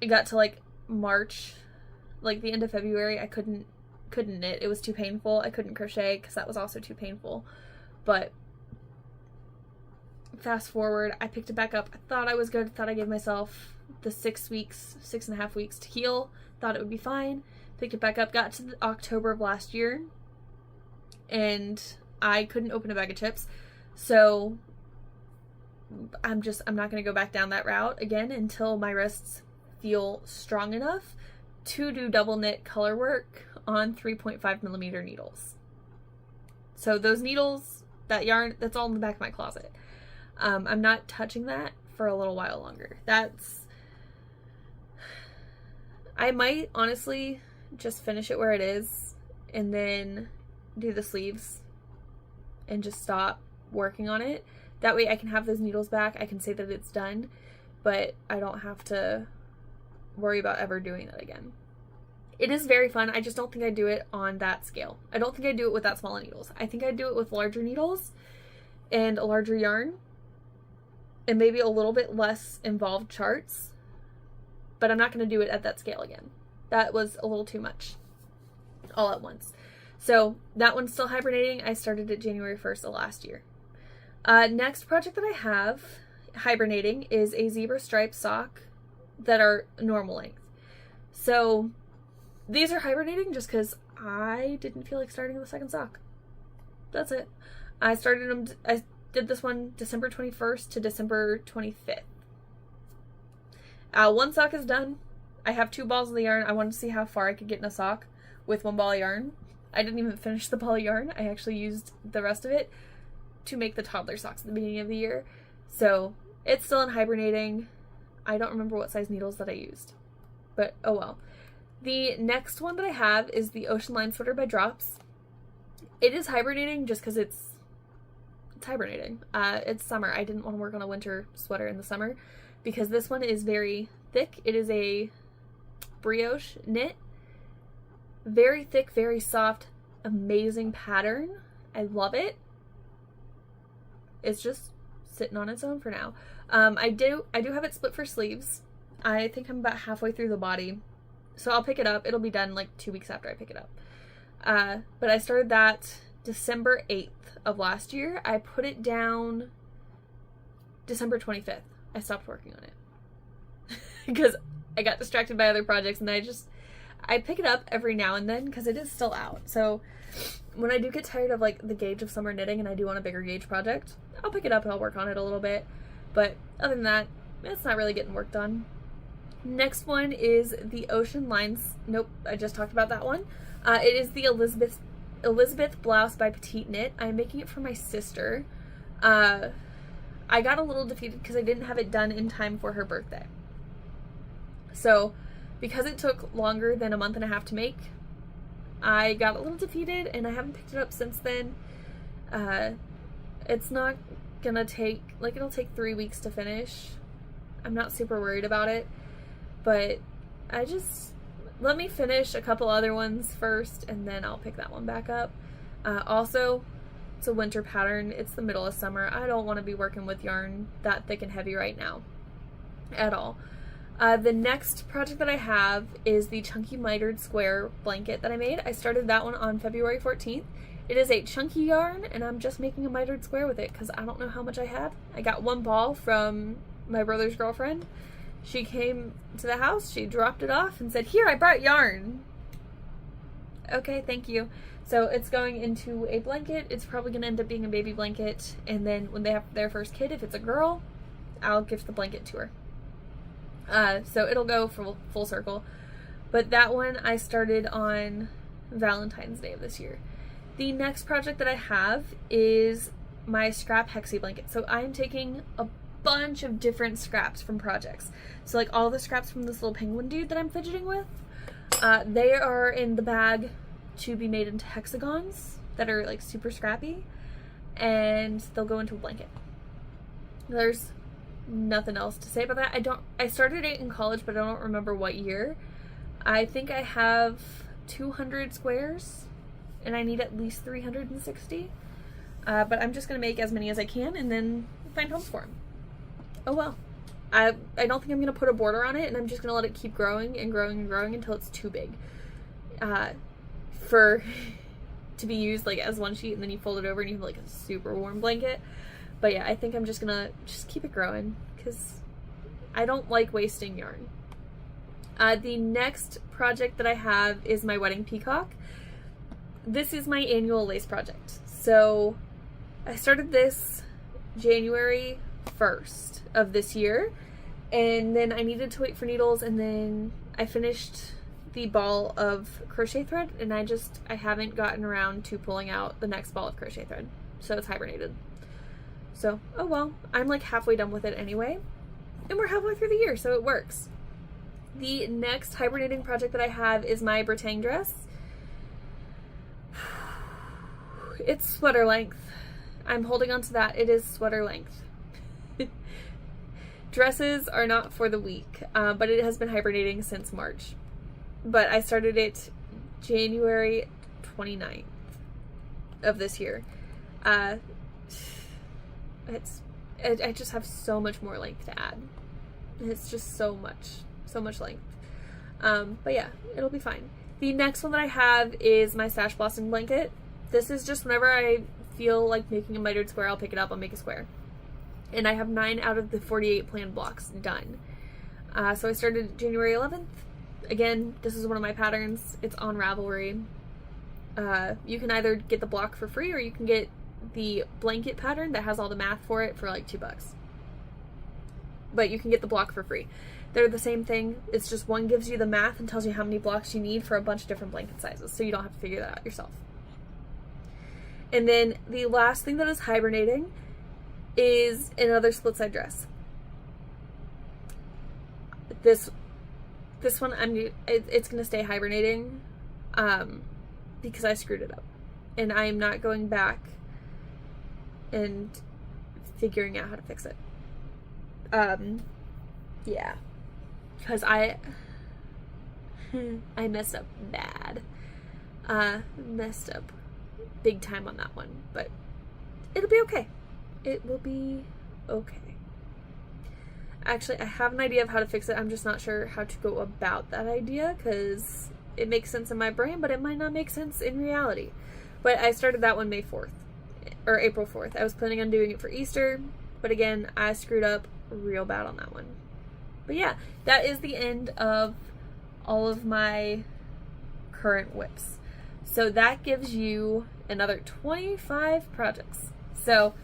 it got to like March, like the end of February, I couldn't knit. It was too painful. I couldn't crochet because that was also too painful. But fast forward, I picked it back up. I thought I was good. Thought I gave myself the 6.5 weeks to heal. Thought it would be fine. Picked it back up. Got to October of last year, and I couldn't open a bag of chips. So I'm not going to go back down that route again until my wrists feel strong enough to do double knit color work on 3.5 millimeter needles. So those needles, that yarn, that's all in the back of my closet. I'm not touching that for a little while longer. That's I might honestly just finish it where it is and then do the sleeves and just stop working on it. That way I can have those needles back. I can say that it's done, but I don't have to worry about ever doing that again. It is very fun. I just don't think I do it on that scale. I don't think I do it with that small of needles. I think I do it with larger needles and a larger yarn and maybe a little bit less involved charts, but I'm not going to do it at that scale again. That was a little too much all at once. So that one's still hibernating. I started it January 1st of last year. Next project that I have hibernating is a zebra stripe sock that are normal length. So these are hibernating just because I didn't feel like starting the second sock. That's it. I did this one December 21st to December 25th. One sock is done. I have 2 balls of the yarn. I wanted to see how far I could get in a sock with 1 ball of yarn. I didn't even finish the ball of yarn. I actually used the rest of it to make the toddler socks at the beginning of the year. So it's still in hibernating. I don't remember what size needles that I used, but oh well. The next one that I have is the Ocean Line Sweater by Drops. It is hibernating just because it's hibernating. It's summer. I didn't want to work on a winter sweater in the summer because this one is very thick. It is a brioche knit. Very thick, very soft, amazing pattern. I love it. It's just sitting on its own for now. I do have it split for sleeves. I think I'm about halfway through the body. So I'll pick it up. It'll be done like 2 weeks after I pick it up. But I started that December 8th of last year. I put it down December 25th. I stopped working on it. Because I got distracted by other projects and I pick it up every now and then because it is still out. So when I do get tired of like the gauge of summer knitting and I do want a bigger gauge project, I'll pick it up and I'll work on it a little bit. But other than that, it's not really getting worked on. Next one is the Ocean Lines. Nope, I just talked about that one. It is the Elizabeth blouse by Petite Knit. I'm making it for my sister. I got a little defeated because I didn't have it done in time for her birthday. So because it took longer than a month and a half to make, I got a little defeated and I haven't picked it up since then. It's not gonna take, like, it'll take 3 weeks to finish. I'm not super worried about it, but let me finish a couple other ones first and then I'll pick that one back up. Also, it's a winter pattern. It's the middle of summer. I don't want to be working with yarn that thick and heavy right now at all. The next project that I have is the Chunky Mitered Square blanket that I made. I started that one on February 14th. It is a chunky yarn, and I'm just making a mitered square with it because I don't know how much I have. I got 1 ball from my brother's girlfriend. She came to the house, she dropped it off, and said, "Here, I brought yarn." Okay, thank you. So it's going into a blanket. It's probably going to end up being a baby blanket, and then when they have their first kid, if it's a girl, I'll gift the blanket to her. So it'll go full circle. But that one I started on Valentine's Day of this year. The next project that I have is my scrap hexie blanket. So I'm taking a bunch of different scraps from projects. So like all the scraps from this little penguin dude that I'm fidgeting with, they are in the bag to be made into hexagons that are like super scrappy, and they'll go into a blanket. There's nothing else to say about that. I started it in college, but I don't remember what year. I think I have 200 squares and I need at least 360. But I'm just gonna make as many as I can and then find homes for them. Oh well. I don't think I'm gonna put a border on it, and I'm just gonna let it keep growing and growing and growing until it's too big to be used like as one sheet, and then you fold it over and you have like a super warm blanket. But yeah, I think I'm just gonna keep it growing because I don't like wasting yarn. The next project that I have is my wedding peacock. This is my annual lace project. So I started this January 1st of this year, and then I needed to wait for needles, and then I finished the ball of crochet thread, and I haven't gotten around to pulling out the next ball of crochet thread, so it's hibernated. So, oh well, I'm like halfway done with it anyway, and we're halfway through the year, so it works. The next hibernating project that I have is my Bretagne dress. It's sweater length. I'm holding on to that. It is sweater length. Dresses are not for the weak, but it has been hibernating since March. But I started it January 29th of this year. I just have so much more length to add. It's just so much length. But yeah, it'll be fine. The next one that I have is my Sash Blossom blanket. This is just whenever I feel like making a mitered square, I'll pick it up, I'll make a square. And I have 9 out of the 48 planned blocks done. So I started January 11th. Again, this is one of my patterns. It's on Ravelry. You can either get the block for free or you can get the blanket pattern that has all the math for it for like $2. But you can get the block for free. They're the same thing. It's just one gives you the math and tells you how many blocks you need for a bunch of different blanket sizes, so you don't have to figure that out yourself. And then the last thing that is hibernating is another split side dress. This one it's gonna stay hibernating because I screwed it up, and I am not going back and figuring out how to fix it. Yeah, because I messed up bad. Messed up big time on that one, but it'll be okay. It will be okay. Actually, I have an idea of how to fix it. I'm just not sure how to go about that idea because it makes sense in my brain, but it might not make sense in reality. But I started that one May 4th, or April 4th. I was planning on doing it for Easter, but again, I screwed up real bad on that one. But yeah, that is the end of all of my current whips. So that gives you another 25 projects. So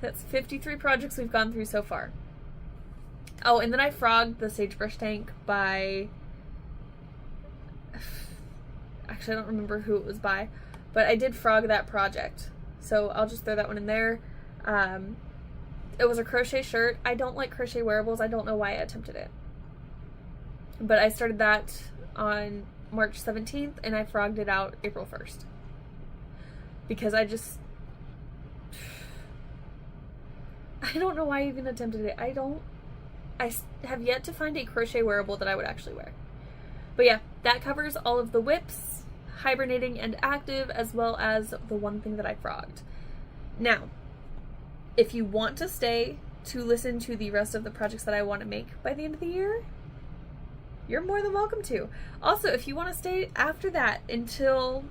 that's 53 projects we've gone through so far. Oh, and then I frogged the sagebrush tank by, actually I don't remember who it was by, but I did frog that project. So I'll just throw that one in there. It was a crochet shirt. I don't like crochet wearables. I don't know why I attempted it. But I started that on March 17th and I frogged it out April 1st. Because I don't know why I even attempted it. I have yet to find a crochet wearable that I would actually wear. But yeah, that covers all of the whips, hibernating and active, as well as the one thing that I frogged. Now, if you want to stay to listen to the rest of the projects that I want to make by the end of the year, you're more than welcome to. Also, if you want to stay after that until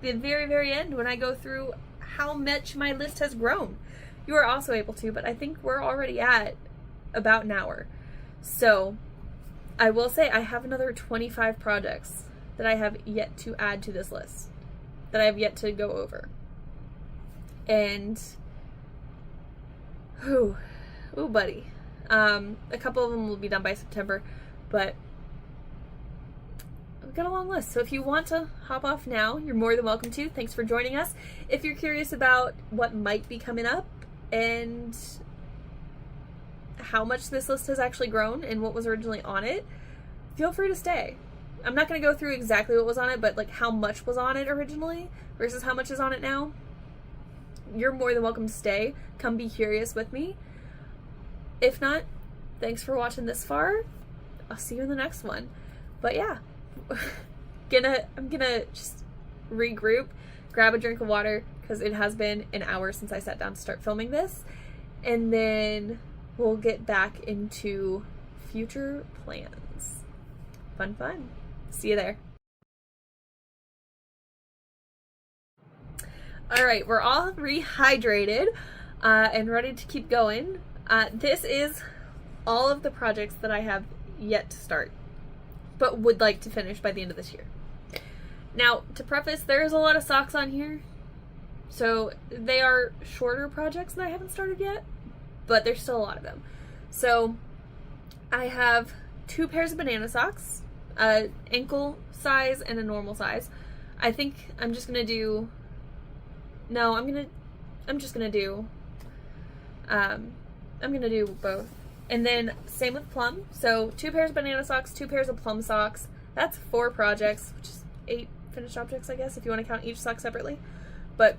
the very, very end when I go through how much my list has grown, you are also able to, but I think we're already at about an hour. So I will say I have another 25 projects that I have yet to add to this list, that I have yet to go over. And, ooh, buddy. A couple of them will be done by September, but I've got a long list. So if you want to hop off now, you're more than welcome to. Thanks for joining us. If you're curious about what might be coming up and how much this list has actually grown and what was originally on it, feel free to stay. I'm not going to go through exactly what was on it, but like how much was on it originally versus how much is on it now. You're more than welcome to stay. Come be curious with me. If not, thanks for watching this far. I'll see you in the next one. But yeah, I'm gonna just regroup, grab a drink of water, because it has been an hour since I sat down to start filming this, and then we'll get back into future plans. Fun. See you there. Alright, we're all rehydrated and ready to keep going. This is all of the projects that I have yet to start, but would like to finish by the end of this year. Now, to preface, there's a lot of socks on here, so they are shorter projects that I haven't started yet, but there's still a lot of them. So, I have 2 pairs of banana socks, ankle size and a normal size. I think I'm just gonna do, I'm gonna do both. And then same with plum. So 2 pairs of banana socks, 2 pairs of plum socks. That's 4 projects, which is 8 finished objects, I guess, if you want to count each sock separately. But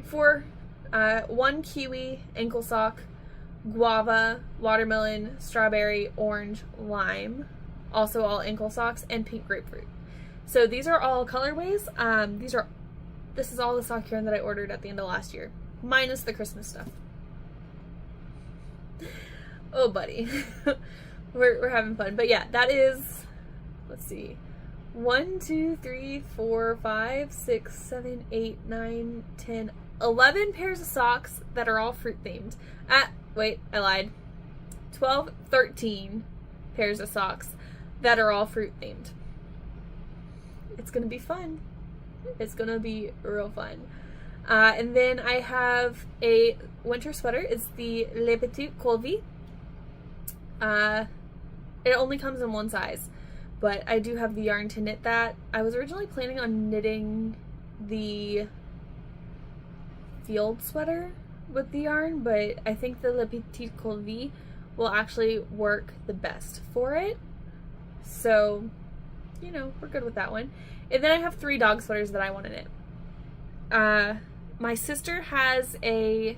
4, 1 kiwi ankle sock, guava, watermelon, strawberry, orange, lime, also all ankle socks, and pink grapefruit. So these are all colorways. This is all the sock yarn that I ordered at the end of last year, minus the Christmas stuff. Oh, buddy. we're having fun. But yeah, that is, let's see, 1, 2, 3, 4, 5, 6, 7, 8, 9, 10, 11 pairs of socks that are all fruit themed. Wait, I lied. 12, 13 pairs of socks that are all fruit themed. It's gonna be fun. It's gonna be real fun. And then I have a winter sweater. It's the Le Petit Colvi. It only comes in one size, but I do have the yarn to knit that. I was originally planning on knitting the field sweater with the yarn, but I think the Le Petit Colvi will actually work the best for it. So, you know, we're good with that one. And then I have 3 dog sweaters that I want to knit. My sister has a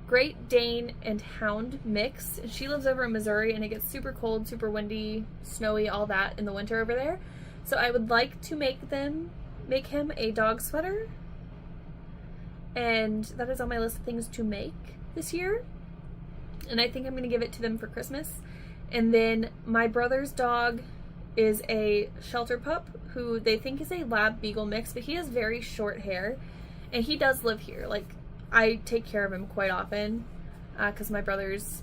Great Dane and Hound mix. She lives over in Missouri, and it gets super cold, super windy, snowy, all that in the winter over there. So I would like to make him a dog sweater, and that is on my list of things to make this year. And I think I'm going to give it to them for Christmas. And then my brother's dog is a shelter pup who they think is a lab beagle mix, but he has very short hair, and he does live here. Like, I take care of him quite often because my brother's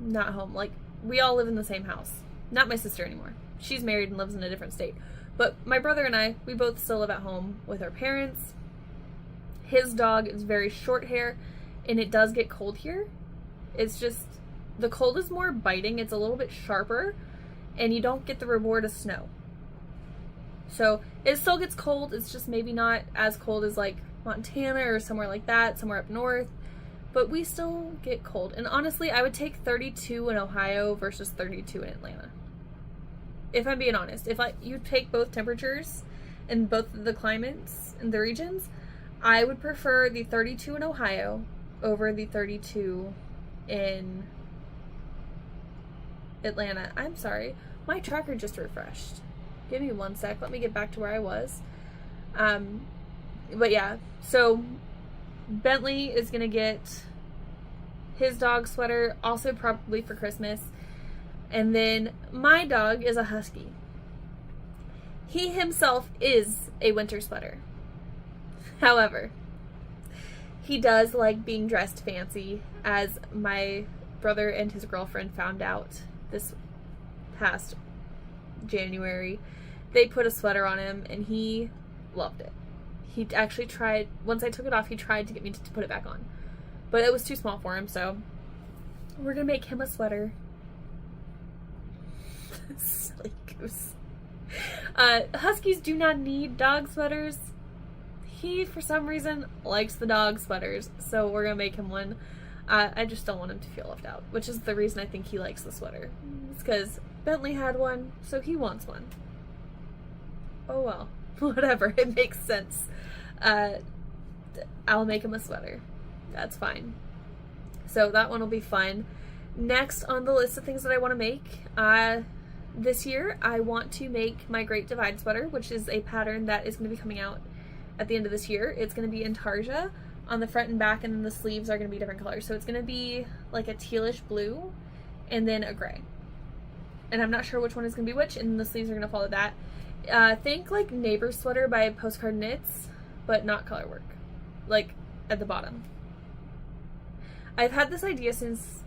not home. Like, we all live in the same house. Not my sister anymore. She's married and lives in a different state. But my brother and I, we both still live at home with our parents. His dog is very short hair, and it does get cold here. It's just, the cold is more biting. It's a little bit sharper, and you don't get the reward of snow. So it still gets cold. It's just maybe not as cold as like Montana or somewhere like that, somewhere up north, but we still get cold. And honestly, I would take 32 in Ohio versus 32 in Atlanta. If I'm being honest, if you take both temperatures in both the climates and the regions, I would prefer the 32 in Ohio over the 32 in Atlanta. I'm sorry, my tracker just refreshed. Give me 1 sec. Let me get back to where I was. But yeah, so Bentley is going to get his dog sweater, also probably for Christmas. And then my dog is a husky. He himself is a winter sweater. However, he does like being dressed fancy, as my brother and his girlfriend found out this past January. They put a sweater on him, and he loved it. He actually tried, once I took it off, he tried to get me to put it back on. But it was too small for him, so we're going to make him a sweater. Silly goose. Huskies do not need dog sweaters. He, for some reason, likes the dog sweaters, so we're going to make him one. I just don't want him to feel left out, which is the reason I think he likes the sweater. It's because Bentley had one, so he wants one. Oh well, whatever, it makes sense. I'll make him a sweater. That's fine. So that one will be fun. Next on the list of things that I want to make, this year I want to make my Great Divide sweater, which is a pattern that is going to be coming out at the end of this year. It's going to be intarsia on the front and back, and then the sleeves are going to be different colors. So it's going to be like a tealish blue and then a gray. And I'm not sure which one is going to be which, and the sleeves are going to follow that. Think like Neighbor Sweater by Postcard Knits, but not color work, like at the bottom. I've had this idea since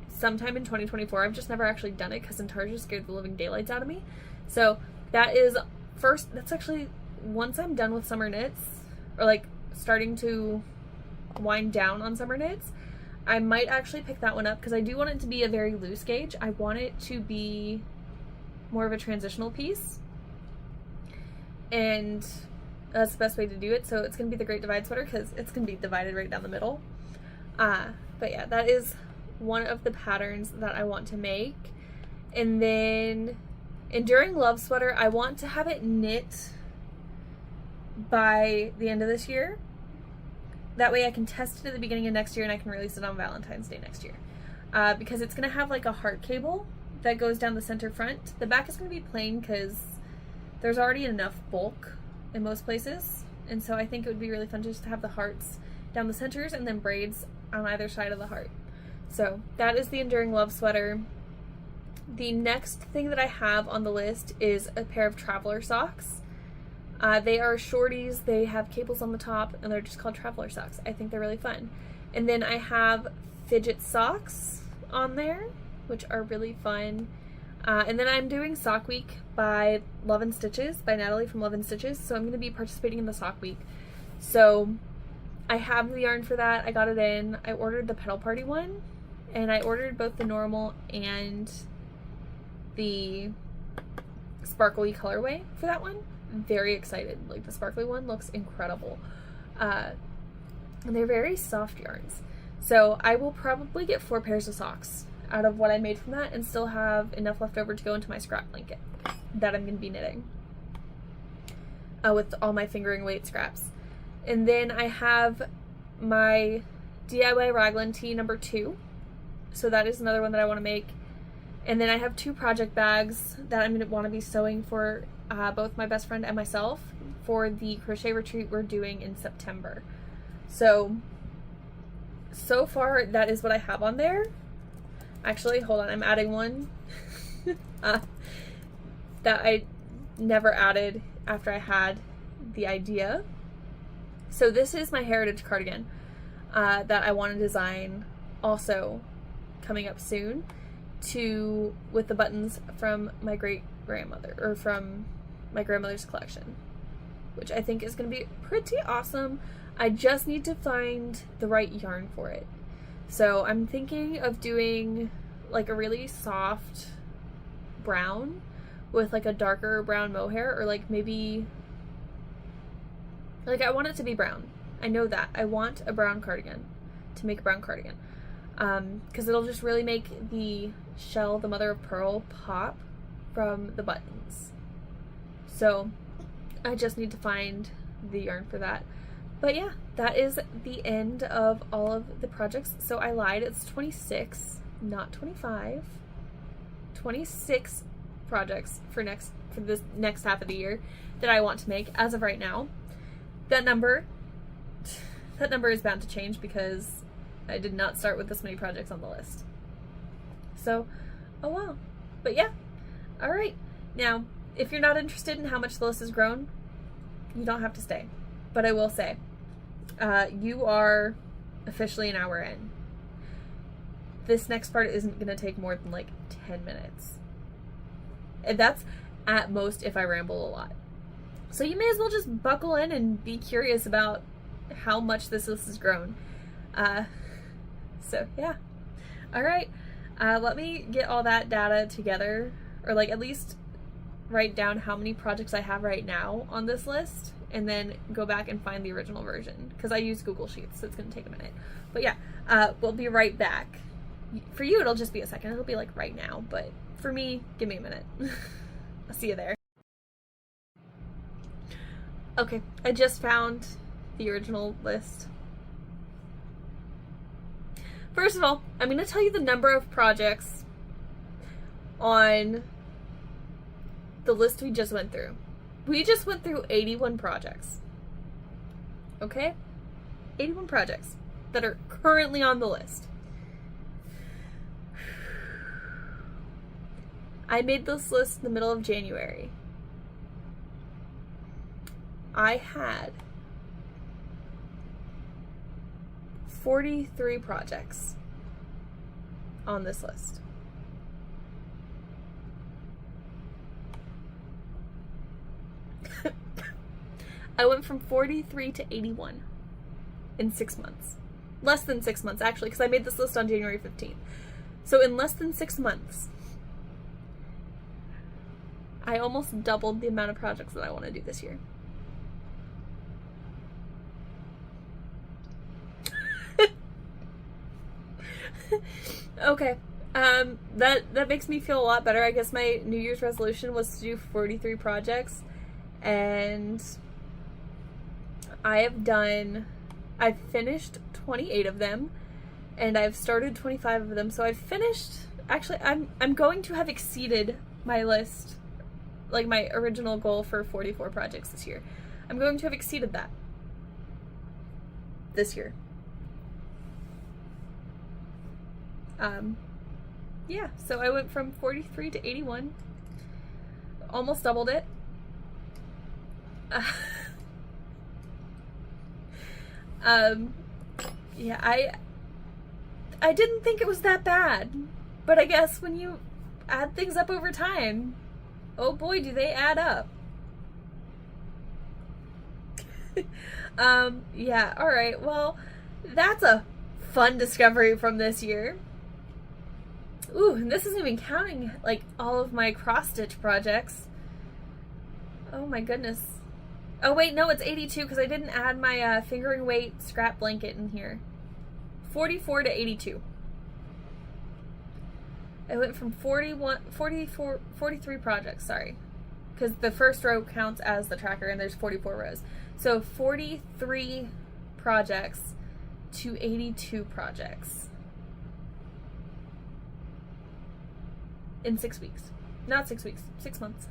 sometime in 2024. I've just never actually done it because intarsia scared the living daylights out of me. So that is that's actually once I'm done with summer knits, or like starting to wind down on summer knits, I might actually pick that one up because I do want it to be a very loose gauge. I want it to be more of a transitional piece, and that's the best way to do it. So it's going to be the Great Divide sweater because it's going to be divided right down the middle. But yeah, that is one of the patterns that I want to make. And then Enduring Love Sweater, I want to have it knit by the end of this year. That way I can test it at the beginning of next year and I can release it on Valentine's Day next year. Because it's going to have like a heart cable that goes down the center front. The back is going to be plain because there's already enough bulk in most places. And so I think it would be really fun just to have the hearts down the centers and then braids on either side of the heart. So that is the Enduring Love Sweater. The next thing that I have on the list is a pair of traveler socks. They are shorties, they have cables on the top, and they're just called traveler socks. I think they're really fun. And then I have fidget socks on there, which are really fun. And then I'm doing Sock Week by Love and Stitches, by Natalie from Love and Stitches, so I'm going to be participating in the Sock Week. So I have the yarn for that, I got it in. I ordered the Petal Party one, and I ordered both the normal and the sparkly colorway for that one. I'm very excited. Like, the sparkly one looks incredible. And they're very soft yarns. So I will probably get 4 pairs of socks out of what I made from that and still have enough left over to go into my scrap blanket that I'm going to be knitting with all my fingering weight scraps. And then I have my DIY Raglan tee number 2. So that is another one that I want to make. And then I have 2 project bags that I'm going to want to be sewing for both my best friend and myself for the crochet retreat we're doing in September. So far that is what I have on there. Actually, hold on, I'm adding one that I never added after I had the idea. So this is my heritage cardigan that I want to design also coming up soon with the buttons from my great-grandmother, or from my grandmother's collection, which I think is going to be pretty awesome. I just need to find the right yarn for it. So I'm thinking of doing like a really soft brown with like a darker brown mohair, or like maybe, like, I want it to be brown. I know that. I want a brown cardigan, to make a brown cardigan. Because it'll just really make the shell, the mother of pearl, pop from the buttons. So I just need to find the yarn for that. But yeah, that is the end of all of the projects. So I lied, it's 26, not 25. 26 projects for this next half of the year that I want to make as of right now. That number is bound to change because I did not start with this many projects on the list. So, oh well. But yeah, alright. Now, if you're not interested in how much the list has grown, you don't have to stay. But I will say, you are officially an hour in. This next part isn't going to take more than like 10 minutes. And that's at most if I ramble a lot. So you may as well just buckle in and be curious about how much this list has grown. So yeah. Alright, let me get all that data together, or like at least write down how many projects I have right now on this list, and then go back and find the original version, because I use Google Sheets, so it's going to take a minute. But yeah, we'll be right back. For you, it'll just be a second. It'll be like right now, but for me, give me a minute. I'll see you there. Okay, I just found the original list. First of all, I'm going to tell you the number of projects on the list we just went through. We just went through 81 projects. Okay? 81 projects that are currently on the list. I made this list in the middle of January. I had 43 projects on this list. I went from 43 to 81 in 6 months. Less than 6 months, actually, because I made this list on January 15th. So in less than 6 months, I almost doubled the amount of projects that I want to do this year. Okay. That makes me feel a lot better. I guess my New Year's resolution was to do 43 projects, and I've finished 28 of them, and I've started 25 of them. So I've finished, actually, I'm going to have exceeded my list, like my original goal for 44 projects this year. I'm going to have exceeded that this year. Yeah, so I went from 43 to 81. Almost doubled it. Yeah, I didn't think it was that bad, but I guess when you add things up over time, oh boy, do they add up. Yeah, alright, well, that's a fun discovery from this year. Ooh, and this isn't even counting, like, all of my cross-stitch projects. Oh my goodness. Oh wait, no, it's 82 because I didn't add my fingering weight scrap blanket in here. 44 to 82. I went from 43 projects, sorry. Because the first row counts as the tracker and there's 44 rows. So 43 projects to 82 projects. In 6 weeks. Not 6 weeks, 6 months.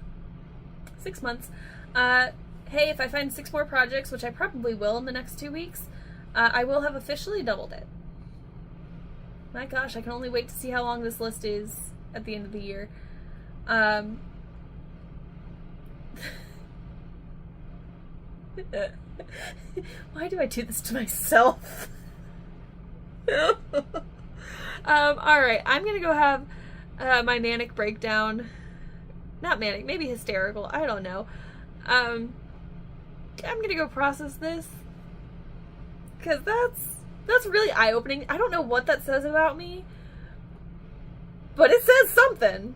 6 months. Hey, if I find 6 more projects, which I probably will in the next 2 weeks, I will have officially doubled it. My gosh, I can only wait to see how long this list is at the end of the year. Why do I do this to myself? Alright, I'm gonna go have my manic breakdown. Not manic, maybe hysterical, I don't know. I'm gonna go process this, because that's really eye-opening. I don't know what that says about me, but it says something.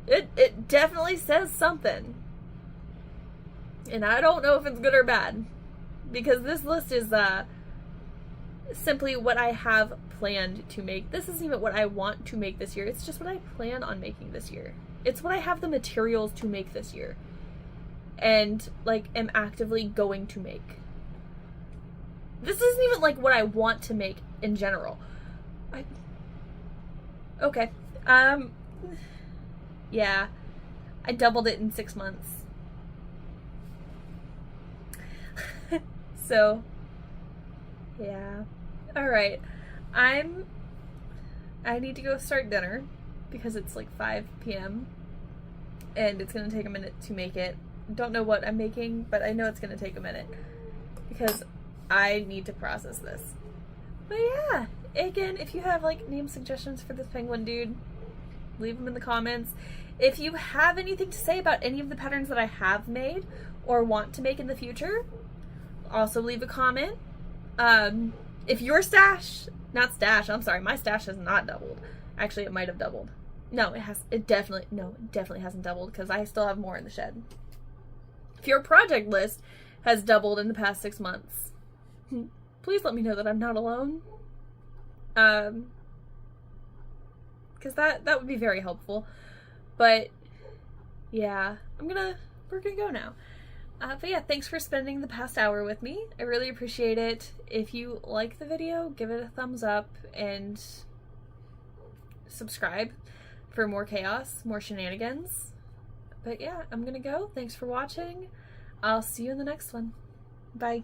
It definitely says something. And I don't know if it's good or bad, because this list is simply what I have planned to make. This isn't even what I want to make this year. It's just what I plan on making this year. It's what I have the materials to make this year. And, like, am actively going to make. This isn't even, like, what I want to make in general. Okay. Yeah. I doubled it in 6 months. So, yeah. Alright. I need to go start dinner because it's like 5 p.m. and it's going to take a minute to make it. Don't know what I'm making, but I know it's going to take a minute because I need to process this. But yeah, again, if you have like name suggestions for this penguin dude, leave them in the comments. If you have anything to say about any of the patterns that I have made or want to make in the future, also leave a comment. If your my stash has not doubled. Actually, it might have doubled. No, it definitely hasn't doubled because I still have more in the shed. If your project list has doubled in the past 6 months, please let me know that I'm not alone. Because that would be very helpful. But yeah, we're gonna go now. But yeah, thanks for spending the past hour with me. I really appreciate it. If you like the video, give it a thumbs up and subscribe for more chaos, more shenanigans. But yeah, I'm gonna go. Thanks for watching. I'll see you in the next one. Bye.